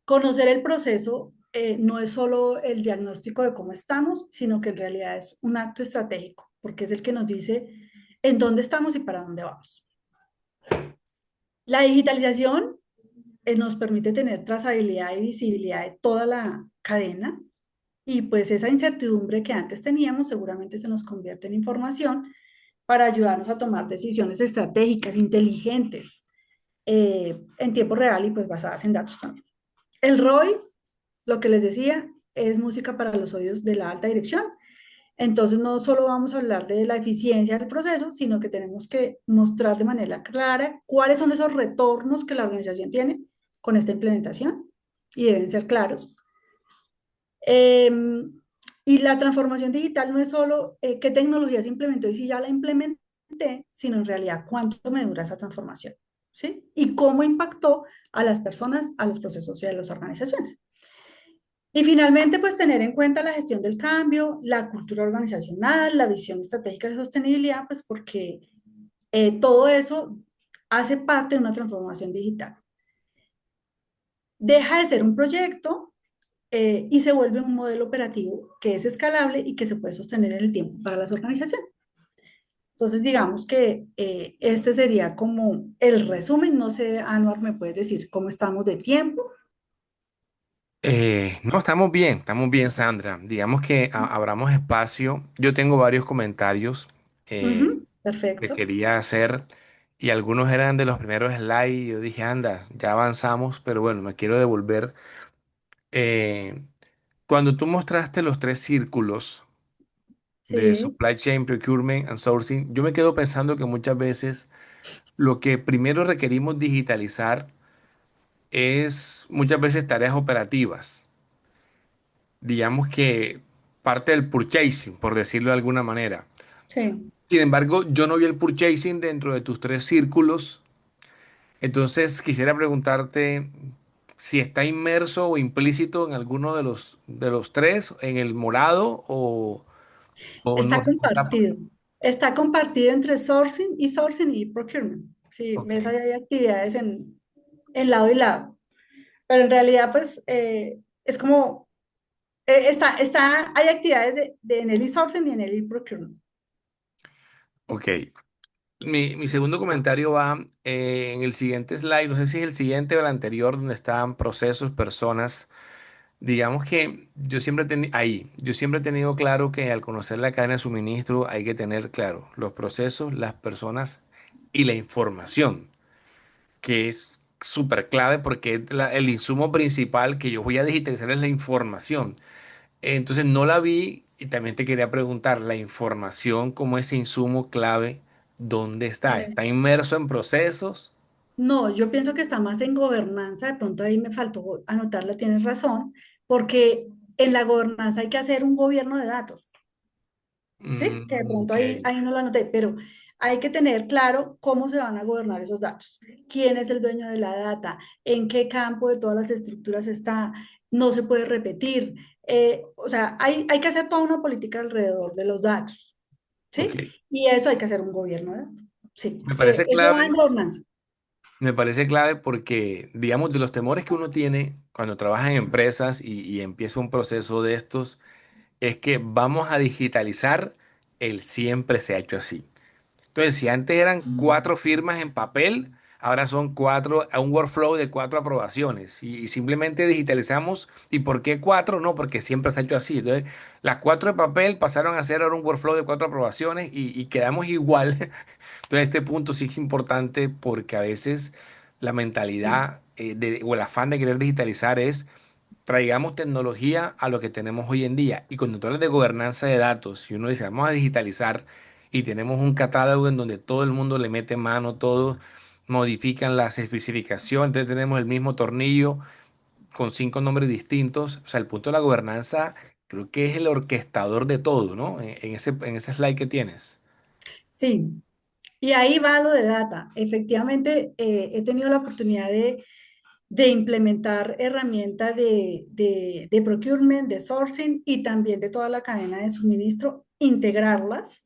Conocer el proceso no es solo el diagnóstico de cómo estamos, sino que en realidad es un acto estratégico, porque es el que nos dice en dónde estamos y para dónde vamos. La digitalización nos permite tener trazabilidad y visibilidad de toda la cadena, y pues esa incertidumbre que antes teníamos seguramente se nos convierte en información para ayudarnos a tomar decisiones estratégicas, inteligentes, en tiempo real y pues basadas en datos también. El ROI, lo que les decía, es música para los oídos de la alta dirección. Entonces no solo vamos a hablar de la eficiencia del proceso, sino que tenemos que mostrar de manera clara cuáles son esos retornos que la organización tiene con esta implementación y deben ser claros. Eh, y la transformación digital no es solo qué tecnología se implementó y si ya la implementé, sino en realidad cuánto me dura esa transformación, ¿sí? Y cómo impactó a las personas, a los procesos y a las organizaciones. Y finalmente, pues tener en cuenta la gestión del cambio, la cultura organizacional, la visión estratégica de sostenibilidad, pues porque todo eso hace parte de una transformación digital. Deja de ser un proyecto y se vuelve un modelo operativo que es escalable y que se puede sostener en el tiempo para las organizaciones. Entonces, digamos que este sería como el resumen. No sé, Anuar, ¿me puedes decir cómo estamos de tiempo? No, estamos bien, Sandra. Digamos que abramos espacio. Yo tengo varios comentarios Ujú, que perfecto. quería hacer y algunos eran de los primeros slides. Y yo dije, anda, ya avanzamos, pero bueno, me quiero devolver. Eh, Cuando tú mostraste los tres círculos de Sí. supply chain, procurement and sourcing, yo me quedo pensando que muchas veces Lo que primero requerimos digitalizar es muchas veces tareas operativas. Digamos que parte del purchasing, por decirlo de alguna manera. Sí. Sin embargo, yo no vi el purchasing dentro de tus tres círculos. Entonces, quisiera preguntarte si está inmerso o implícito en alguno de los tres, en el morado o no. Está compartido. Está compartido entre sourcing y procurement. Sí, Ok, ves, ahí hay actividades en lado y lado. Pero en realidad, pues, es como, hay actividades en el e-sourcing y en el e-procurement. ok. Mi segundo comentario va en el siguiente slide, no sé si es el siguiente o el anterior, donde estaban procesos, personas. Digamos que yo siempre he tenido claro que al conocer la cadena de suministro hay que tener claro los procesos, las personas y la información, que es súper clave porque es el insumo principal que yo voy a digitalizar es la información. Entonces no la vi y también te quería preguntar, la información como ese insumo clave, ¿dónde está? Eh, ¿Está inmerso en procesos? no, yo pienso que está más en gobernanza. De pronto ahí me faltó anotarla, tienes razón, porque en la gobernanza hay que hacer un gobierno de datos. Sí, que de pronto Ok, ahí no lo anoté, pero hay que tener claro cómo se van a gobernar esos datos, quién es el dueño de la data, en qué campo de todas las estructuras está, no se puede repetir. O sea, hay que hacer toda una política alrededor de los datos, ok. ¿sí? Y eso hay que hacer un gobierno de datos, sí. Me parece Eso va en clave. gobernanza. Me parece clave porque, digamos, de los temores que uno tiene cuando trabaja en empresas y empieza un proceso de estos, es que vamos a digitalizar el siempre se ha hecho así. Entonces, si antes eran cuatro firmas en papel, ahora son cuatro, a un workflow de cuatro aprobaciones y simplemente digitalizamos. ¿Y por qué cuatro? No, porque siempre se ha hecho así. Entonces, las cuatro de papel pasaron a ser ahora un workflow de cuatro aprobaciones y quedamos igual. Entonces, este punto sí es importante porque a veces la Sí, mentalidad o el afán de querer digitalizar es traigamos tecnología a lo que tenemos hoy en día. Y cuando tú hablas de gobernanza de datos, y uno dice, vamos a digitalizar y tenemos un catálogo en donde todo el mundo le mete mano, todos modifican las especificaciones, entonces tenemos el mismo tornillo con cinco nombres distintos. O sea, el punto de la gobernanza creo que es el orquestador de todo, ¿no? En ese slide que tienes. sí. Y ahí va lo de data. Efectivamente, he tenido la oportunidad de implementar herramientas de procurement, de sourcing y también de toda la cadena de suministro, integrarlas.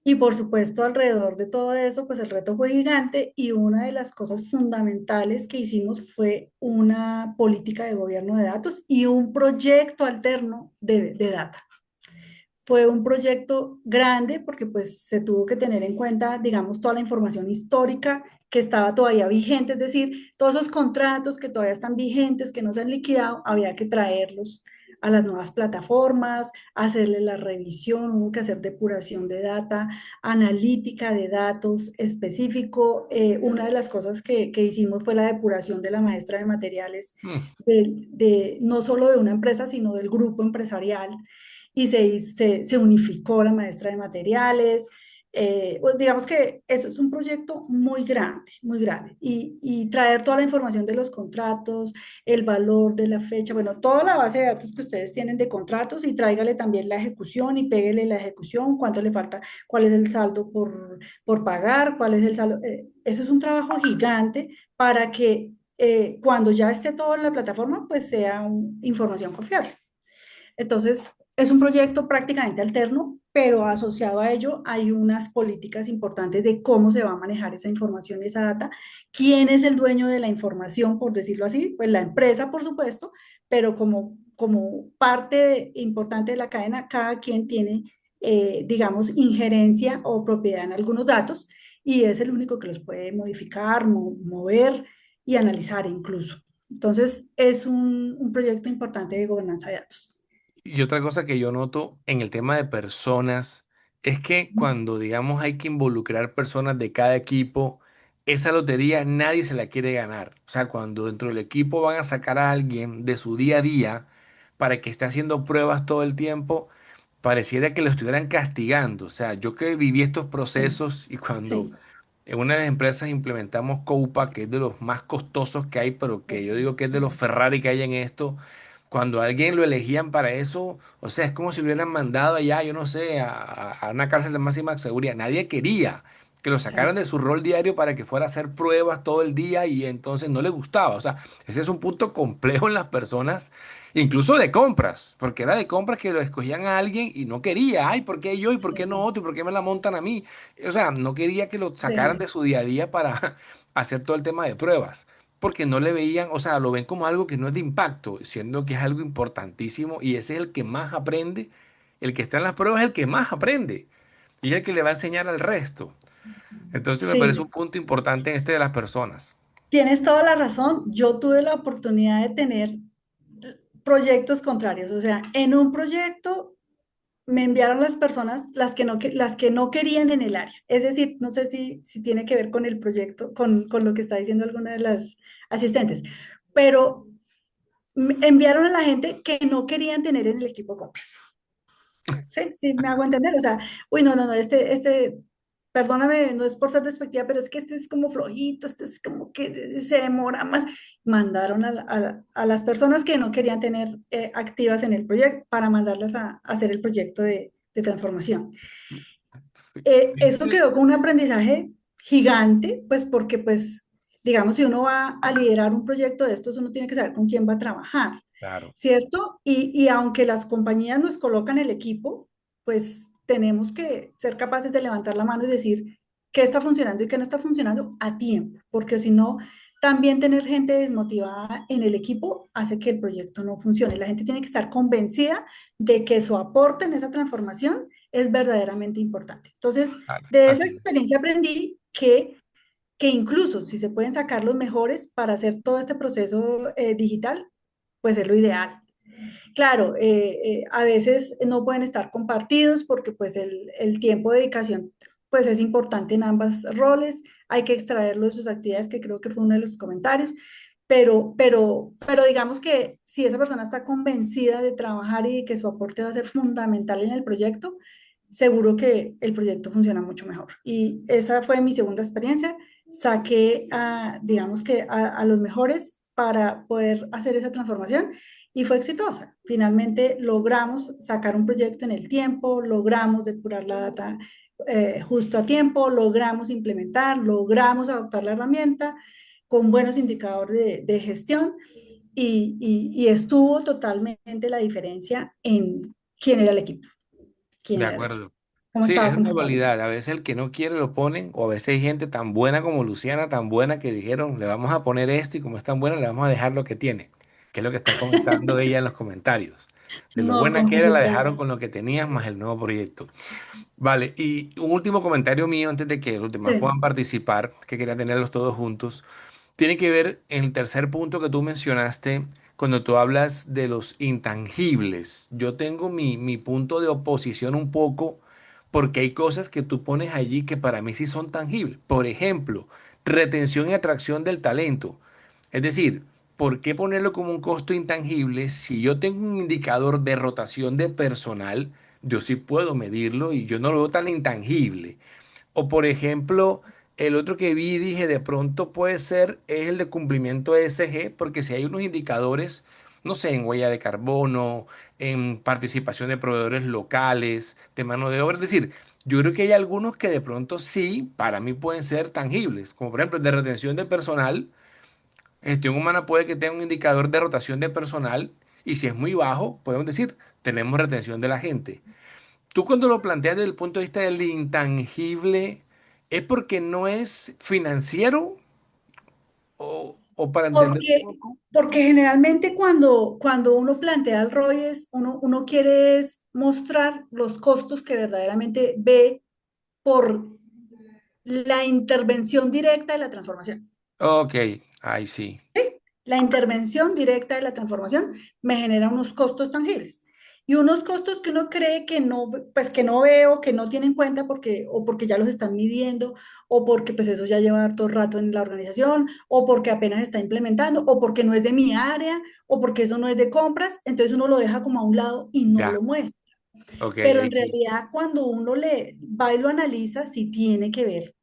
Y por supuesto, alrededor de todo eso, pues el reto fue gigante y una de las cosas fundamentales que hicimos fue una política de gobierno de datos y un proyecto alterno de data. Fue un proyecto grande porque pues se tuvo que tener en cuenta, digamos, toda la información histórica que estaba todavía vigente, es decir, todos esos contratos que todavía están vigentes, que no se han liquidado, había que traerlos a las nuevas plataformas, hacerle la revisión, hubo que hacer depuración de data, analítica de datos específico. Una de las cosas que hicimos fue la depuración de la maestra de materiales, Mm. no solo de una empresa, sino del grupo empresarial y se unificó la maestra de materiales. Pues digamos que eso es un proyecto muy grande, muy grande. Y traer toda la información de los contratos, el valor de la fecha, bueno, toda la base de datos que ustedes tienen de contratos y tráigale también la ejecución y péguele la ejecución, cuánto le falta, cuál es el saldo por pagar, cuál es el saldo. Eso es un trabajo gigante para que cuando ya esté todo en la plataforma, pues sea información confiable. Entonces, es un proyecto prácticamente alterno, pero asociado a ello hay unas políticas importantes de cómo se va a manejar esa información y esa data. ¿Quién es el dueño de la información, por decirlo así? Pues la empresa, por supuesto, pero como parte importante de la cadena, cada quien tiene, digamos, injerencia o propiedad en algunos datos y es el único que los puede modificar, mover y analizar incluso. Entonces, es un proyecto importante de gobernanza de datos. Y otra cosa que yo noto en el tema de personas es que cuando, digamos, hay que involucrar personas de cada equipo, esa lotería nadie se la quiere ganar. O sea, cuando dentro del equipo van a sacar a alguien de su día a día para que esté haciendo pruebas todo el tiempo, pareciera que lo estuvieran castigando. O sea, yo que viví estos Sí, procesos y cuando sí. En una de las empresas implementamos Coupa, que es de los más costosos que hay, pero que yo digo que es de los Ferrari que hay en esto. Cuando a alguien lo elegían para eso, o sea, es como si lo hubieran mandado allá, yo no sé, a una cárcel de máxima seguridad. Nadie quería que lo sacaran Claro, de su rol diario para que fuera a hacer pruebas todo el día y entonces no le gustaba. O sea, ese es un punto complejo en las personas, incluso de compras, porque era de compras que lo escogían a alguien y no quería. Ay, ¿por qué yo y por qué no sí, otro y por qué me la montan a mí? O sea, no quería que lo sacaran de sí, su día a día para hacer todo el tema de pruebas porque no le veían, o sea, lo ven como algo que no es de impacto, siendo que es algo importantísimo y ese es el que más aprende, el que está en las pruebas es el que más aprende y es el que le va a enseñar al resto. Entonces me parece un sí. punto importante en este de las personas. Tienes toda la razón. Yo tuve la oportunidad de tener proyectos contrarios. O sea, en un proyecto me enviaron las personas las que no querían en el área. Es decir, no sé si tiene que ver con el proyecto, con lo que está diciendo alguna de las asistentes, pero me enviaron a la gente que no querían tener en el equipo de compras. Sí, sí, me hago entender. O sea, uy, no, perdóname, no es por ser despectiva, pero es que este es como flojito, este es como que se demora más. Mandaron a las personas que no querían tener activas en el proyecto para mandarlas a hacer el proyecto de transformación. Eso ¿Viste? quedó con un aprendizaje gigante, pues porque, pues, digamos, si uno va a liderar un proyecto de estos, uno tiene que saber con quién va a trabajar, Claro, ¿cierto? Y aunque las compañías nos colocan el equipo, pues tenemos que ser capaces de levantar la mano y decir qué está funcionando y qué no está funcionando a tiempo, porque si no, también tener gente desmotivada en el equipo hace que el proyecto no funcione. La gente tiene que estar convencida de que su aporte en esa transformación es verdaderamente importante. Entonces, claro, de esa así es. experiencia aprendí que incluso si se pueden sacar los mejores para hacer todo este proceso digital, pues es lo ideal. Claro, a veces no pueden estar compartidos porque pues el tiempo de dedicación pues es importante en ambos roles, hay que extraerlo de sus actividades, que creo que fue uno de los comentarios, pero digamos que si esa persona está convencida de trabajar y de que su aporte va a ser fundamental en el proyecto, seguro que el proyecto funciona mucho mejor. Y esa fue mi segunda experiencia. Saqué digamos que a los mejores para poder hacer esa transformación y fue exitosa. Finalmente logramos sacar un proyecto en el tiempo, logramos depurar la data justo a tiempo, logramos implementar, logramos adoptar la herramienta con buenos indicadores de gestión y estuvo totalmente la diferencia en quién era el equipo, quién De era el equipo, acuerdo. cómo Sí, es estaba una conformado. dualidad. A veces el que no quiere lo ponen, o a veces hay gente tan buena como Luciana, tan buena que dijeron, le vamos a poner esto y como es tan buena, le vamos a dejar lo que tiene, que es lo que está comentando ella en los comentarios. De lo No, buena que era, la completamente. dejaron con lo que tenías más el nuevo proyecto. Vale, y un último comentario mío antes de que los demás Sí. puedan participar, que quería tenerlos todos juntos. Tiene que ver en el tercer punto que tú mencionaste, cuando tú hablas de los intangibles. Yo tengo mi punto de oposición un poco porque hay cosas que tú pones allí que para mí sí son tangibles. Por ejemplo, retención y atracción del talento. Es decir, ¿por qué ponerlo como un costo intangible si yo tengo un indicador de rotación de personal? Yo sí puedo medirlo y yo no lo veo tan intangible. O por ejemplo, el otro que vi y dije de pronto puede ser es el de cumplimiento ESG, porque si hay unos indicadores, no sé, en huella de carbono, en participación de proveedores locales, de mano de obra, es decir, yo creo que hay algunos que de pronto sí, para mí pueden ser tangibles, como por ejemplo el de retención de personal. Gestión humana puede que tenga un indicador de rotación de personal y si es muy bajo, podemos decir, tenemos retención de la gente. Tú cuando lo planteas desde el punto de vista del intangible, ¿es porque no es financiero o para entender un Porque, poco? porque generalmente cuando uno plantea el ROI, uno quiere es mostrar los costos que verdaderamente ve por la intervención directa de la transformación. Ok, ahí sí, La intervención directa de la transformación me genera unos costos tangibles y unos costos que uno cree que no, pues que no veo, que no tiene en cuenta porque, o porque ya los están midiendo, o porque pues eso ya lleva harto rato en la organización, o porque apenas está implementando, o porque no es de mi área, o porque eso no es de compras, entonces uno lo deja como a un lado y no ya, lo muestra. ok, Pero ahí en sí, realidad cuando uno le va y lo analiza, sí tiene que ver.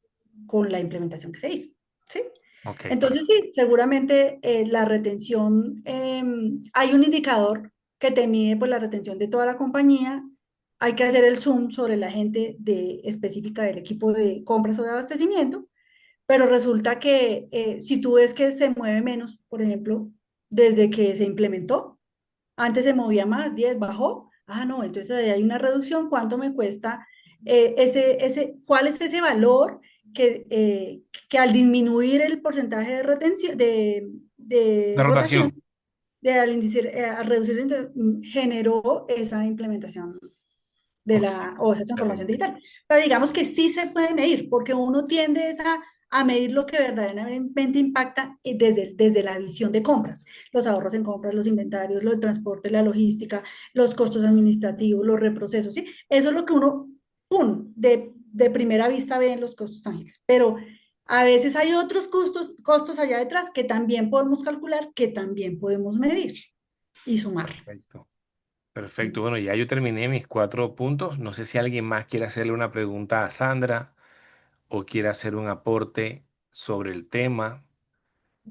con la implementación que se hizo, ¿sí? Ok, Entonces, sí, seguramente la retención, hay un indicador que te mide pues, la retención de toda la compañía. Hay que hacer el zoom sobre la gente específica del equipo de compras o de abastecimiento, pero resulta que si tú ves que se mueve menos, por ejemplo, desde que se implementó, antes se movía más, 10 bajó. Ah, no, entonces ahí hay una reducción. ¿Cuánto me cuesta cuál es ese valor que al disminuir el porcentaje de retención, de de rotación, rotación. al reducir, generó esa implementación Ok, o esa transformación excelente. digital? Pero digamos que sí se puede medir, porque uno tiende a medir lo que verdaderamente impacta desde la visión de compras, los ahorros en compras, los inventarios, el transporte, la logística, los costos administrativos, los reprocesos, ¿sí? Eso es lo que uno, ¡pum!, de primera vista ve en los costos tangibles. Pero a veces hay otros costos allá detrás que también podemos calcular, que también podemos medir y sumar. Perfecto. Perfecto. Bueno, ya yo terminé mis 4 puntos. No sé si alguien más quiere hacerle una pregunta a Sandra o quiere hacer un aporte sobre el tema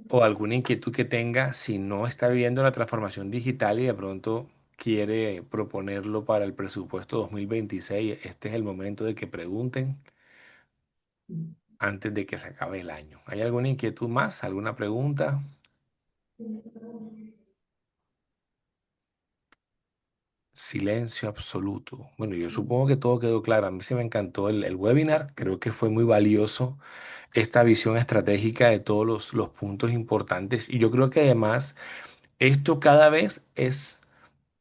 o alguna inquietud que tenga si no está viviendo la transformación digital y de pronto quiere proponerlo para el presupuesto 2026. Este es el momento de que pregunten antes de que se acabe el año. ¿Hay alguna inquietud más? ¿Alguna pregunta? Silencio absoluto. Bueno, yo supongo que todo quedó claro. A mí sí me encantó el webinar. Creo que fue muy valioso esta visión estratégica de todos los puntos importantes. Y yo creo que además esto cada vez es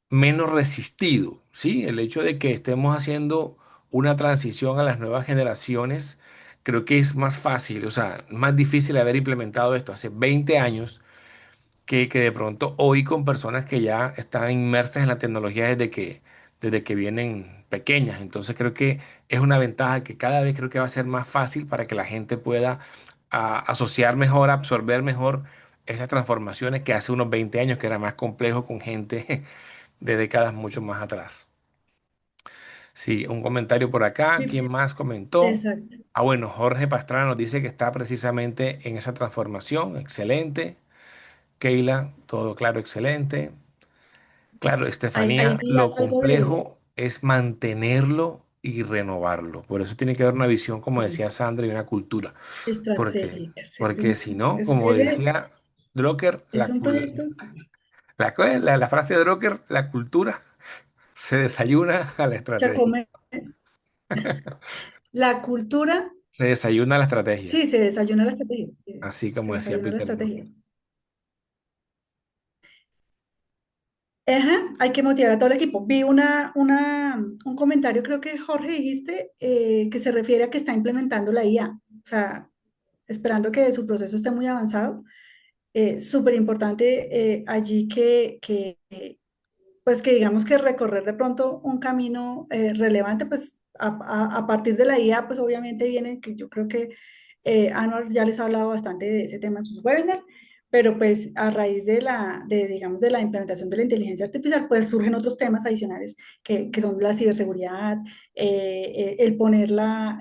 menos resistido, ¿sí? El hecho de que estemos haciendo una transición a las nuevas generaciones, creo que es más fácil, o sea, más difícil haber implementado esto hace 20 años que de pronto hoy con personas que ya están inmersas en la tecnología desde que vienen pequeñas. Entonces creo que es una ventaja que cada vez creo que va a ser más fácil para que la gente pueda asociar mejor, absorber mejor esas transformaciones que hace unos 20 años que era más complejo con gente de décadas mucho más atrás. Sí, un comentario por acá. ¿Quién Sí, más comentó? exacto. Ah, bueno, Jorge Pastrana nos dice que está precisamente en esa transformación. Excelente. Keila, todo claro, excelente. Claro, Ahí Estefanía, vi lo algo de complejo es mantenerlo y renovarlo. Por eso tiene que haber una visión, como decía Sandra, y una cultura. Porque, estratégicas. porque si no, como Ese decía Drucker, es un proyecto la frase de Drucker, la cultura se desayuna a la que estrategia. come. La cultura, Se desayuna a la estrategia, sí, se desayuna la estrategia. Sí, así se como decía desayuna la Peter estrategia. Drucker. Ajá, hay que motivar a todo el equipo. Vi un comentario, creo que Jorge dijiste, que se refiere a que está implementando la IA. O sea, esperando que su proceso esté muy avanzado. Súper importante allí pues que digamos que recorrer de pronto un camino relevante, pues a partir de la IA, pues obviamente viene, que yo creo que Anwar ya les ha hablado bastante de ese tema en sus webinars, pero pues a raíz digamos, de la implementación de la inteligencia artificial, pues surgen otros temas adicionales que son la ciberseguridad, el ponerla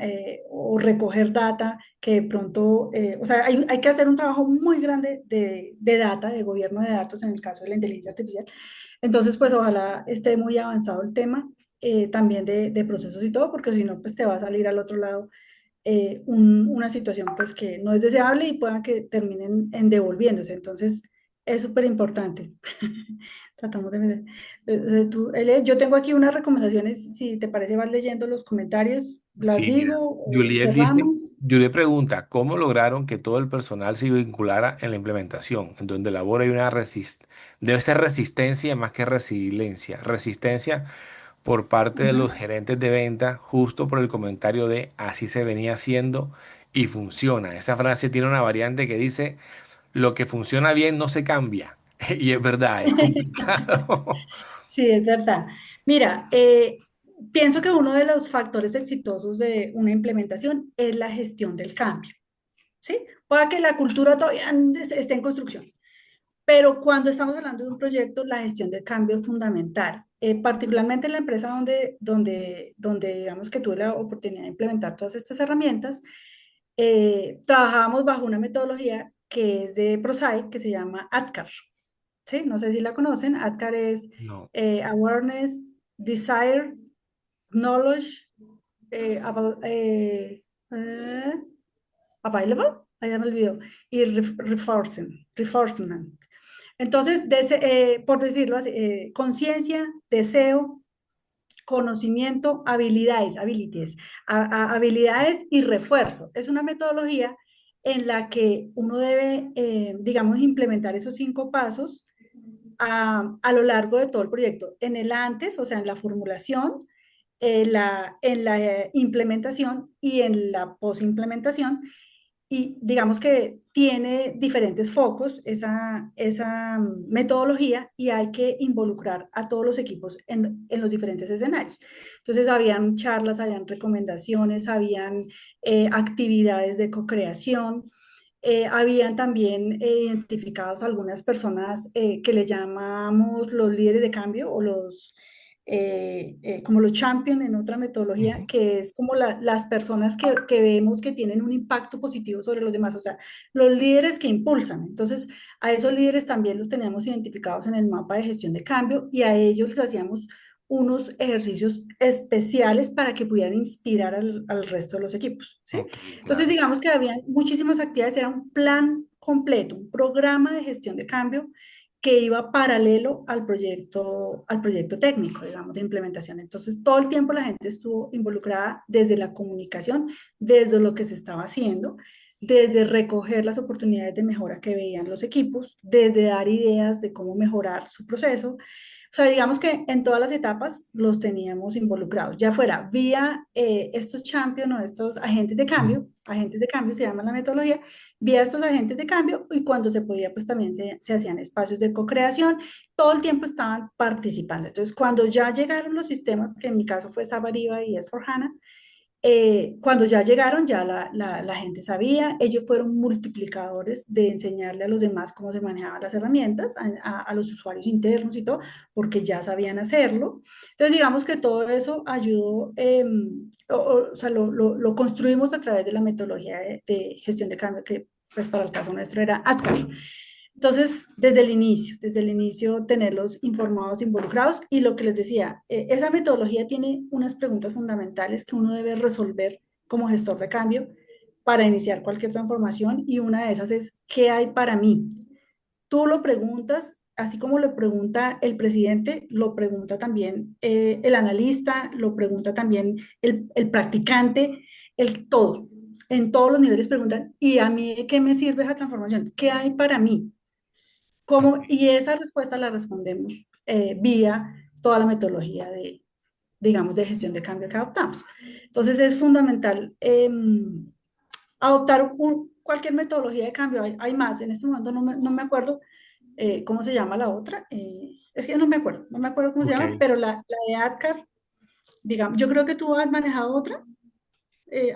o recoger data que de pronto, o sea, hay que hacer un trabajo muy grande de data, de gobierno de datos en el caso de la inteligencia artificial. Entonces, pues ojalá esté muy avanzado el tema también de procesos y todo, porque si no, pues te va a salir al otro lado una situación pues que no es deseable y pueda que terminen en devolviéndose. Entonces, es súper importante. Tratamos yo tengo aquí unas recomendaciones, si te parece, vas leyendo los comentarios, las Sí, mira. digo o Juliet dice, cerramos. Juliet pregunta, ¿cómo lograron que todo el personal se vinculara en la implementación? En donde labora hay debe ser resistencia más que resiliencia. Resistencia por parte de los Ujú. gerentes de venta, justo por el comentario de así se venía haciendo y funciona. Esa frase tiene una variante que dice, lo que funciona bien no se cambia. Y es verdad, es complicado. Sí, es verdad. Mira, pienso que uno de los factores exitosos de una implementación es la gestión del cambio, ¿sí? Puede que la cultura todavía esté en construcción, pero cuando estamos hablando de un proyecto, la gestión del cambio es fundamental. Particularmente en la empresa donde digamos que tuve la oportunidad de implementar todas estas herramientas, trabajábamos bajo una metodología que es de ProSci, que se llama ADKAR, ¿sí? No sé si la conocen. ADKAR es No. Awareness, Desire, Knowledge, eh, Available, ahí ya me olvidó, y Reinforcement. Entonces, por decirlo así, conciencia, deseo, conocimiento, habilidades y refuerzo. Es una metodología en la que uno debe, digamos, implementar esos 5 pasos a lo largo de todo el proyecto. En el antes, o sea, en la formulación, en la implementación y en la posimplementación, y digamos que tiene diferentes focos esa metodología y hay que involucrar a todos los equipos en los diferentes escenarios. Entonces, habían charlas, habían recomendaciones, habían actividades de co-creación. Habían también identificados algunas personas que le llamamos los líderes de cambio o como los champion en otra metodología, Ujú. que es como las personas que vemos que tienen un impacto positivo sobre los demás, o sea, los líderes que impulsan. Entonces, a esos líderes también los teníamos identificados en el mapa de gestión de cambio y a ellos les hacíamos unos ejercicios especiales para que pudieran inspirar al resto de los equipos, ¿sí? Ok, Entonces, claro. digamos que había muchísimas actividades, era un plan completo, un programa de gestión de cambio que iba paralelo al proyecto técnico, digamos, de implementación. Entonces, todo el tiempo la gente estuvo involucrada desde la comunicación, desde lo que se estaba haciendo, desde recoger las oportunidades de mejora que veían los equipos, desde dar ideas de cómo mejorar su proceso. O sea, digamos que en todas las etapas los teníamos involucrados, ya fuera vía estos champions o estos Ujú. agentes de cambio se llama la metodología, vía estos agentes de cambio y cuando se podía, pues también se hacían espacios de co-creación, todo el tiempo estaban participando. Entonces, cuando ya llegaron los sistemas, que en mi caso fue SAP Ariba y S4HANA, cuando ya llegaron, ya la gente sabía, ellos fueron multiplicadores de enseñarle a los demás cómo se manejaban las herramientas, a los usuarios internos y todo, porque ya sabían hacerlo. Entonces, digamos que todo eso ayudó, o sea, lo construimos a través de la metodología de gestión de cambio, que pues para el caso nuestro era ATCAR. Entonces, desde el inicio, tenerlos informados, involucrados y lo que les decía, esa metodología tiene unas preguntas fundamentales que uno debe resolver como gestor de cambio para iniciar cualquier transformación y una de esas es, ¿qué hay para mí? Tú lo preguntas, así como lo pregunta el presidente, lo pregunta también el analista, lo pregunta también el practicante, todos. En todos los niveles preguntan, ¿y a mí de qué me sirve esa transformación? ¿Qué hay para mí? Ok. Y esa respuesta la respondemos vía toda la metodología digamos, de gestión de cambio que adoptamos. Entonces es fundamental adoptar cualquier metodología de cambio. Hay más, en este momento no me acuerdo cómo se llama la otra. Es que no me acuerdo cómo se llama, Ok. pero la de ADCAR, digamos, yo creo que tú has manejado otra,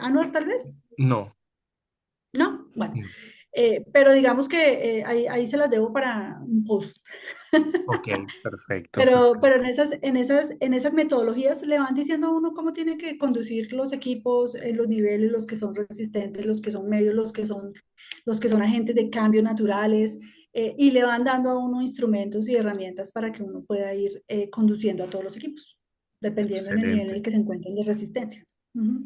Anuar, tal vez, No. ¿no? Bueno, No. pero digamos que ahí se las debo para un post. Ok, perfecto, Pero en perfecto. esas metodologías le van diciendo a uno cómo tiene que conducir los equipos, los niveles, los que son resistentes, los que son medios, los que son agentes de cambio naturales, y le van dando a uno instrumentos y herramientas para que uno pueda ir conduciendo a todos los equipos, dependiendo en el nivel en el Excelente. que se encuentren de resistencia. Ujú.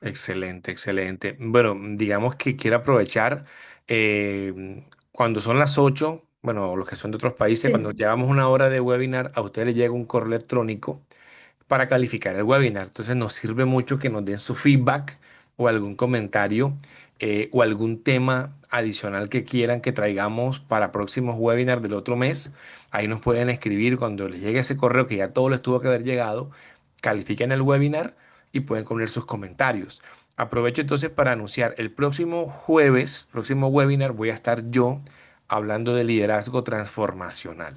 Excelente, excelente. Bueno, digamos que quiero aprovechar cuando son las 8, bueno, los que son de otros países, cuando Sí, llevamos una hora de webinar, a ustedes les llega un correo electrónico para calificar el webinar. Entonces nos sirve mucho que nos den su feedback o algún comentario o algún tema adicional que quieran que traigamos para próximos webinars del otro mes. Ahí nos pueden escribir cuando les llegue ese correo que ya todo les tuvo que haber llegado. Califiquen el webinar y pueden poner sus comentarios. Aprovecho entonces para anunciar el próximo jueves, próximo webinar, voy a estar yo hablando de liderazgo transformacional.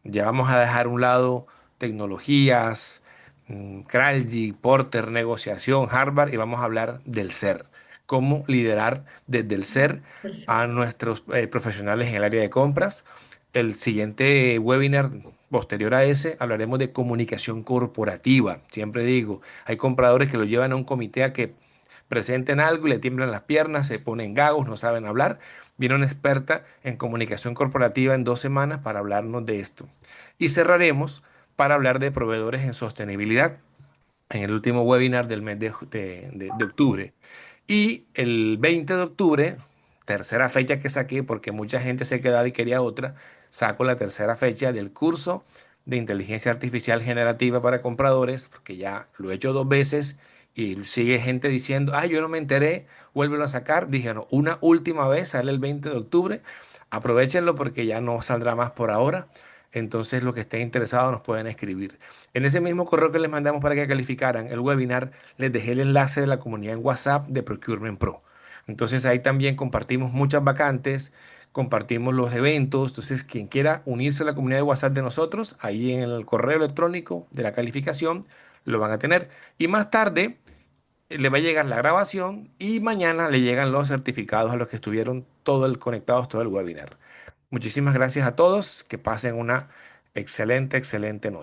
Ya vamos a dejar a un lado tecnologías, Kralji, Porter, negociación, Harvard y vamos a hablar del ser. Cómo liderar desde el ser del ser. a nuestros profesionales en el área de compras. El siguiente webinar posterior a ese hablaremos de comunicación corporativa. Siempre digo, hay compradores que lo llevan a un comité a que presenten algo y le tiemblan las piernas, se ponen gagos, no saben hablar. Viene una experta en comunicación corporativa en 2 semanas para hablarnos de esto. Y cerraremos para hablar de proveedores en sostenibilidad en el último webinar del mes de octubre. Y el 20 de octubre, tercera fecha que saqué, porque mucha gente se quedaba y quería otra, saco la tercera fecha del curso de inteligencia artificial generativa para compradores, porque ya lo he hecho 2 veces y sigue gente diciendo, ah, yo no me enteré, vuélvelo a sacar. Dije, no, una última vez, sale el 20 de octubre, aprovechenlo porque ya no saldrá más por ahora. Entonces, los que estén interesados nos pueden escribir. En ese mismo correo que les mandamos para que calificaran el webinar, les dejé el enlace de la comunidad en WhatsApp de Procurement Pro. Entonces ahí también compartimos muchas vacantes, compartimos los eventos. Entonces, quien quiera unirse a la comunidad de WhatsApp de nosotros, ahí en el correo electrónico de la calificación, lo van a tener. Y más tarde le va a llegar la grabación y mañana le llegan los certificados a los que estuvieron conectados todo el webinar. Muchísimas gracias a todos. Que pasen una excelente, excelente noche.